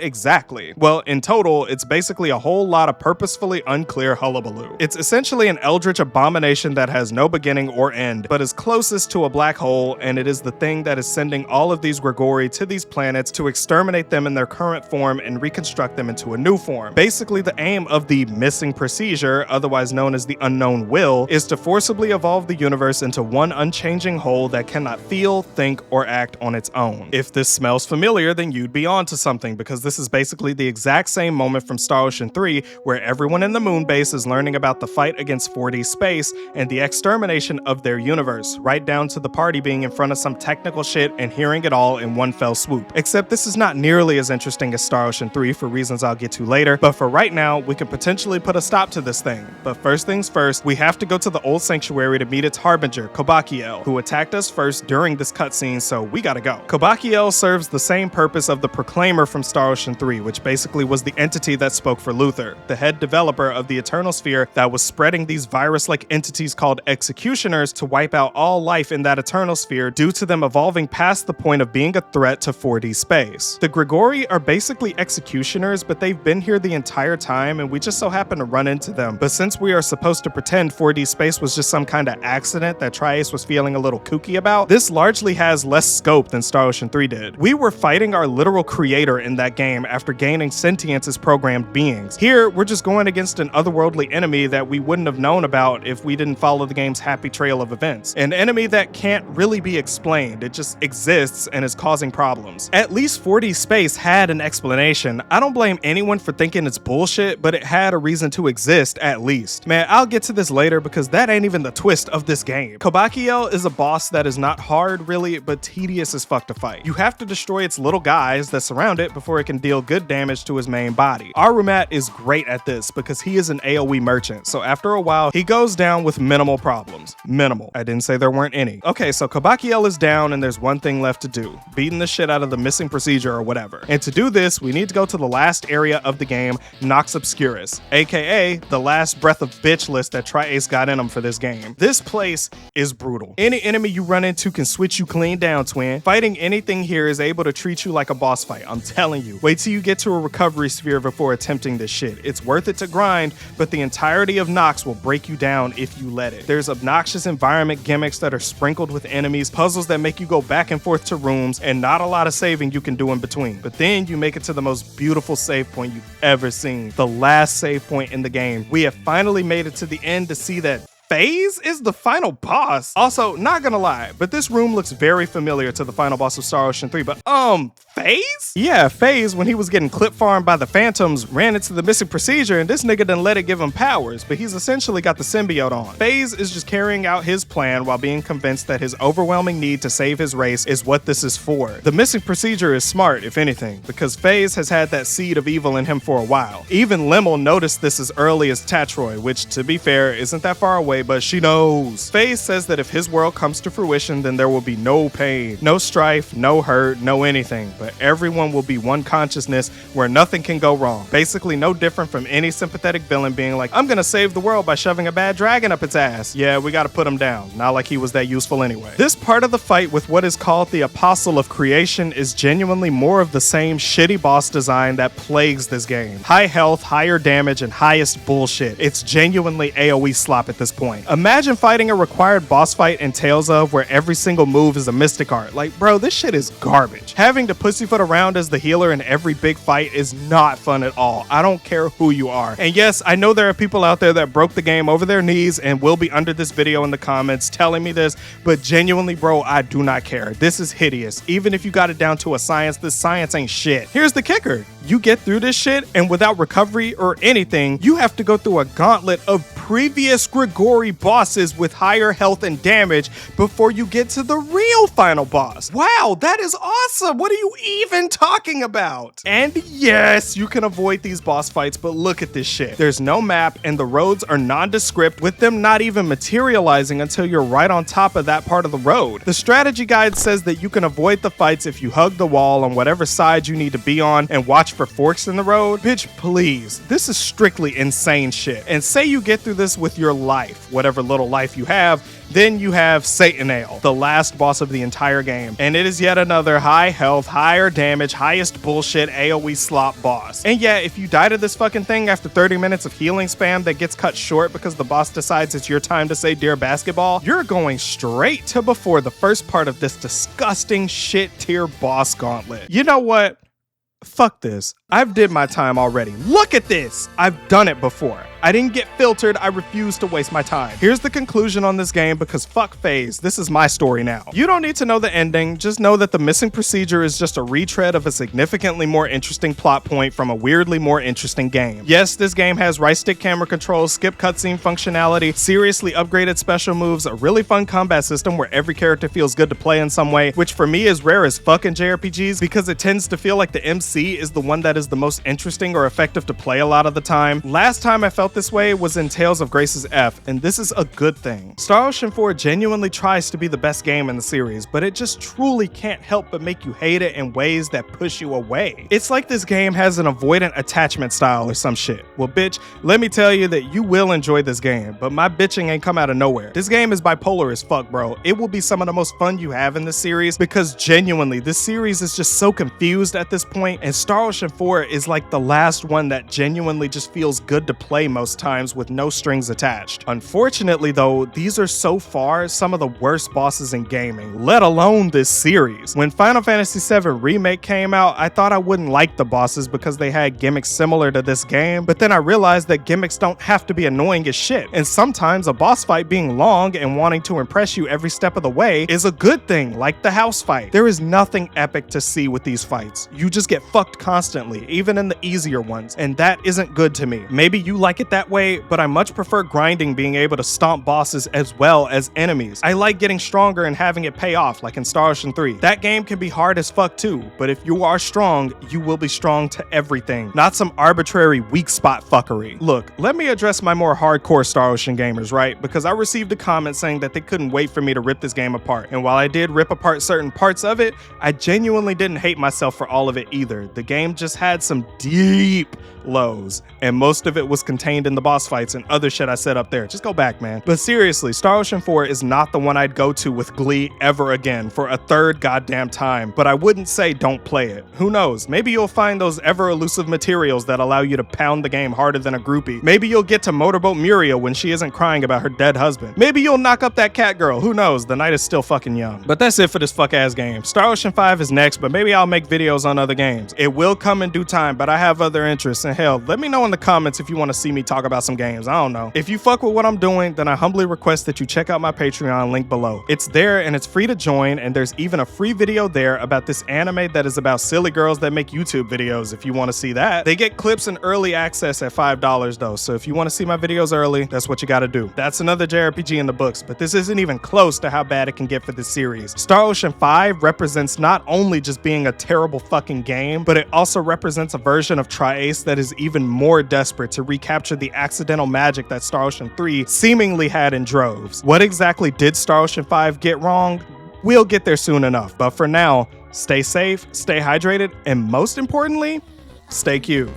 exactly? Well, in total, it's basically a whole lot of purposefully unclear hullabaloo. It's essentially an eldritch abomination that has no beginning or end, but is closest to a black hole, and it is the thing that is sending all of these Grigori to these planets to exterminate them in their current form and reconstruct them into a new form. Basically, the aim of the missing procedure, otherwise known as the unknown will, is to forcibly evolve the universe into one unchanging whole that cannot feel, think, or act on its own. If this smells familiar, then you'd be onto something, because this is basically the exact same moment from Star Ocean 3 where everyone in the moon base is learning about the fight against 4D space and the extermination of their universe, right down to the party being in front of some technical shit and hearing it all in one fell swoop. Except this is not nearly as interesting as Star Ocean 3 for reasons I'll get to later, but for right now, we can potentially put a stop to this thing. But first things first, we have to go to the old sanctuary to meet its harbinger, Kobakiel, who attacked us first during this cutscene, so we gotta go. Kobakiel serves the same purpose of the Proclaimer from Star Ocean 3, which basically was the entity that spoke for Luther, the head developer of the Eternal Sphere that was spreading these virus-like entities called Executioners to wipe out all life in that Eternal Sphere due to them evolving past the point of being a threat to 4D space. The Grigori are basically Executioners, but they've been here the entire time and we just so happen to run into them. But since we are supposed to pretend 4D space was just some kind of accident that Tri-Ace was feeling a little kooky about, this largely has less scope than Star Ocean 3 did. We were fighting our literal creator in that game after gaining sentience as programmed beings. Here, we're just going against an otherworldly enemy that we wouldn't have known about if we didn't follow the game's happy trail of events. An enemy that can't really be explained, it just exists and is causing problems. At least 4D space had an explanation. I don't blame anyone for thinking it's bullshit, but it had a reason to exist at least. Man, I'll get to this later because that ain't even the twist of this game. Kobakiel is a boss that is not hard really, but tedious as fuck to fight. You have to destroy its little guys that surround it before it can deal good damage to his main body. Arumat is great at this because he is an AoE merchant, so after a while, he goes down with minimal problems. Minimal. I didn't say there weren't any. Okay, so Kobakiel is down and there's one thing left to do. Beating the shit out of the missing procedure or whatever. And to do this, we need to go to the last area of the game, Nox Obscurus, aka the last breath of bitch list that Tri-Ace got in him for this game. This place is brutal. Any enemy you run into can switch you clean down, twin. Fighting anything here is able to treat you like a boss fight, I'm telling you. Wait till you get to a recovery sphere before attempting this shit. It's worth it to grind, but the entirety of Nox will break you down if you let it. There's obnoxious environment gimmicks that are sprinkled with enemies, puzzles that make you go back and forth to rooms, and not a lot of saving you can do in between. But then you make it to the most beautiful save point you've ever seen. The last save point in the game. We have finally made it to the end to see that FaZe is the final boss? Also, not gonna lie, but this room looks very familiar to the final boss of Star Ocean 3, but FaZe? Yeah, FaZe, when he was getting clip farmed by the Phantoms, ran into the missing procedure, and this nigga done let it give him powers, but he's essentially got the symbiote on. FaZe is just carrying out his plan while being convinced that his overwhelming need to save his race is what this is for. The missing procedure is smart, if anything, because FaZe has had that seed of evil in him for a while. Even Limmel noticed this as early as Tatroy, which, to be fair, isn't that far away, but she knows. FaZe says that if his world comes to fruition, then there will be no pain, no strife, no hurt, no anything, but everyone will be one consciousness where nothing can go wrong. Basically no different from any sympathetic villain being like, I'm gonna save the world by shoving a bad dragon up its ass. Yeah, we gotta put him down. Not like he was that useful anyway. This part of the fight with what is called the Apostle of Creation is genuinely more of the same shitty boss design that plagues this game. High health, higher damage, and highest bullshit. It's genuinely AoE slop at this point. Imagine fighting a required boss fight in Tales of where every single move is a mystic art. Like, bro, this shit is garbage. Having to pussyfoot around as the healer in every big fight is not fun at all. I don't care who you are. And yes, I know there are people out there that broke the game over their knees and will be under this video in the comments telling me this, but genuinely, bro, I do not care. This is hideous. Even if you got it down to a science, this science ain't shit. Here's the kicker. You get through this shit, and without recovery or anything, you have to go through a gauntlet of previous Grigori bosses with higher health and damage before you get to the real final boss. Wow, that is awesome. What are you even talking about? And yes, you can avoid these boss fights, but look at this shit. There's no map, and the roads are nondescript, with them not even materializing until you're right on top of that part of the road. The strategy guide says that you can avoid the fights if you hug the wall on whatever side you need to be on and watch for forks in the road. Bitch, please. This is strictly insane shit. And say you get through this with your life, whatever little life you have, then you have Satanael, the last boss of the entire game. And it is yet another high health, higher damage, highest bullshit AoE slop boss. And yeah, if you die to this fucking thing after 30 minutes of healing spam that gets cut short because the boss decides it's your time to say dear basketball, you're going straight to before the first part of this disgusting shit tier boss gauntlet. You know what? Fuck this. I've did my time already. Look at this! I've done it before. I didn't get filtered, I refuse to waste my time. Here's the conclusion on this game because fuck FaZe, this is my story now. You don't need to know the ending, just know that the missing procedure is just a retread of a significantly more interesting plot point from a weirdly more interesting game. Yes, this game has right stick camera controls, skip cutscene functionality, seriously upgraded special moves, a really fun combat system where every character feels good to play in some way, which for me is rare as fuck in JRPGs because it tends to feel like the MC is the one that is the most interesting or effective to play a lot of the time. Last time I felt this way was in Tales of Grace's F, and this is a good thing. Star Ocean 4 genuinely tries to be the best game in the series, but it just truly can't help but make you hate it in ways that push you away. It's like this game has an avoidant attachment style or some shit. Well, bitch, let me tell you that you will enjoy this game, but my bitching ain't come out of nowhere. This game is bipolar as fuck, bro. It will be some of the most fun you have in this series because genuinely, this series is just so confused at this point, and Star Ocean 4 is like the last one that genuinely just feels good to play most times with no strings attached. Unfortunately though, these are so far some of the worst bosses in gaming, let alone this series. When Final Fantasy VII Remake came out, I thought I wouldn't like the bosses because they had gimmicks similar to this game, but then I realized that gimmicks don't have to be annoying as shit, and sometimes a boss fight being long and wanting to impress you every step of the way is a good thing, like the house fight. There is nothing epic to see with these fights. You just get fucked constantly, even in the easier ones, and that isn't good to me. Maybe you like it that way, but I much prefer grinding being able to stomp bosses as well as enemies. I like getting stronger and having it pay off, like in Star Ocean 3. That game can be hard as fuck too, but if you are strong, you will be strong to everything, not some arbitrary weak spot fuckery. Look, let me address my more hardcore Star Ocean gamers, right? Because I received a comment saying that they couldn't wait for me to rip this game apart, and while I did rip apart certain parts of it, I genuinely didn't hate myself for all of it either. The game just had some deep lows, and most of it was contained in the boss fights and other shit I said up there. Just go back, man. But seriously, Star Ocean 4 is not the one I'd go to with glee ever again for a third goddamn time, but I wouldn't say don't play it. Who knows? Maybe you'll find those ever elusive materials that allow you to pound the game harder than a groupie. Maybe you'll get to Motorboat Muriel when she isn't crying about her dead husband. Maybe you'll knock up that cat girl. Who knows? The night is still fucking young. But that's it for this fuck ass game. Star Ocean 5 is next, but maybe I'll make videos on other games. It will come in due time, but I have other interests, and hell, let me know in the comments if you want to see me talk talk about some games. I don't know. If you fuck with what I'm doing, then I humbly request that you check out my Patreon link below. It's there and it's free to join, and there's even a free video there about this anime that is about silly girls that make YouTube videos if you want to see that. They get clips and early access at $5 though, so if you want to see my videos early, that's what you gotta do. That's another JRPG in the books, but this isn't even close to how bad it can get for this series. Star Ocean 5 represents not only just being a terrible fucking game, but it also represents a version of Tri-Ace that is even more desperate to recapture the accidental magic that Star Ocean 3 seemingly had in droves. What exactly did Star Ocean 5 get wrong? We'll get there soon enough, but for now, stay safe, stay hydrated, and most importantly, stay cute.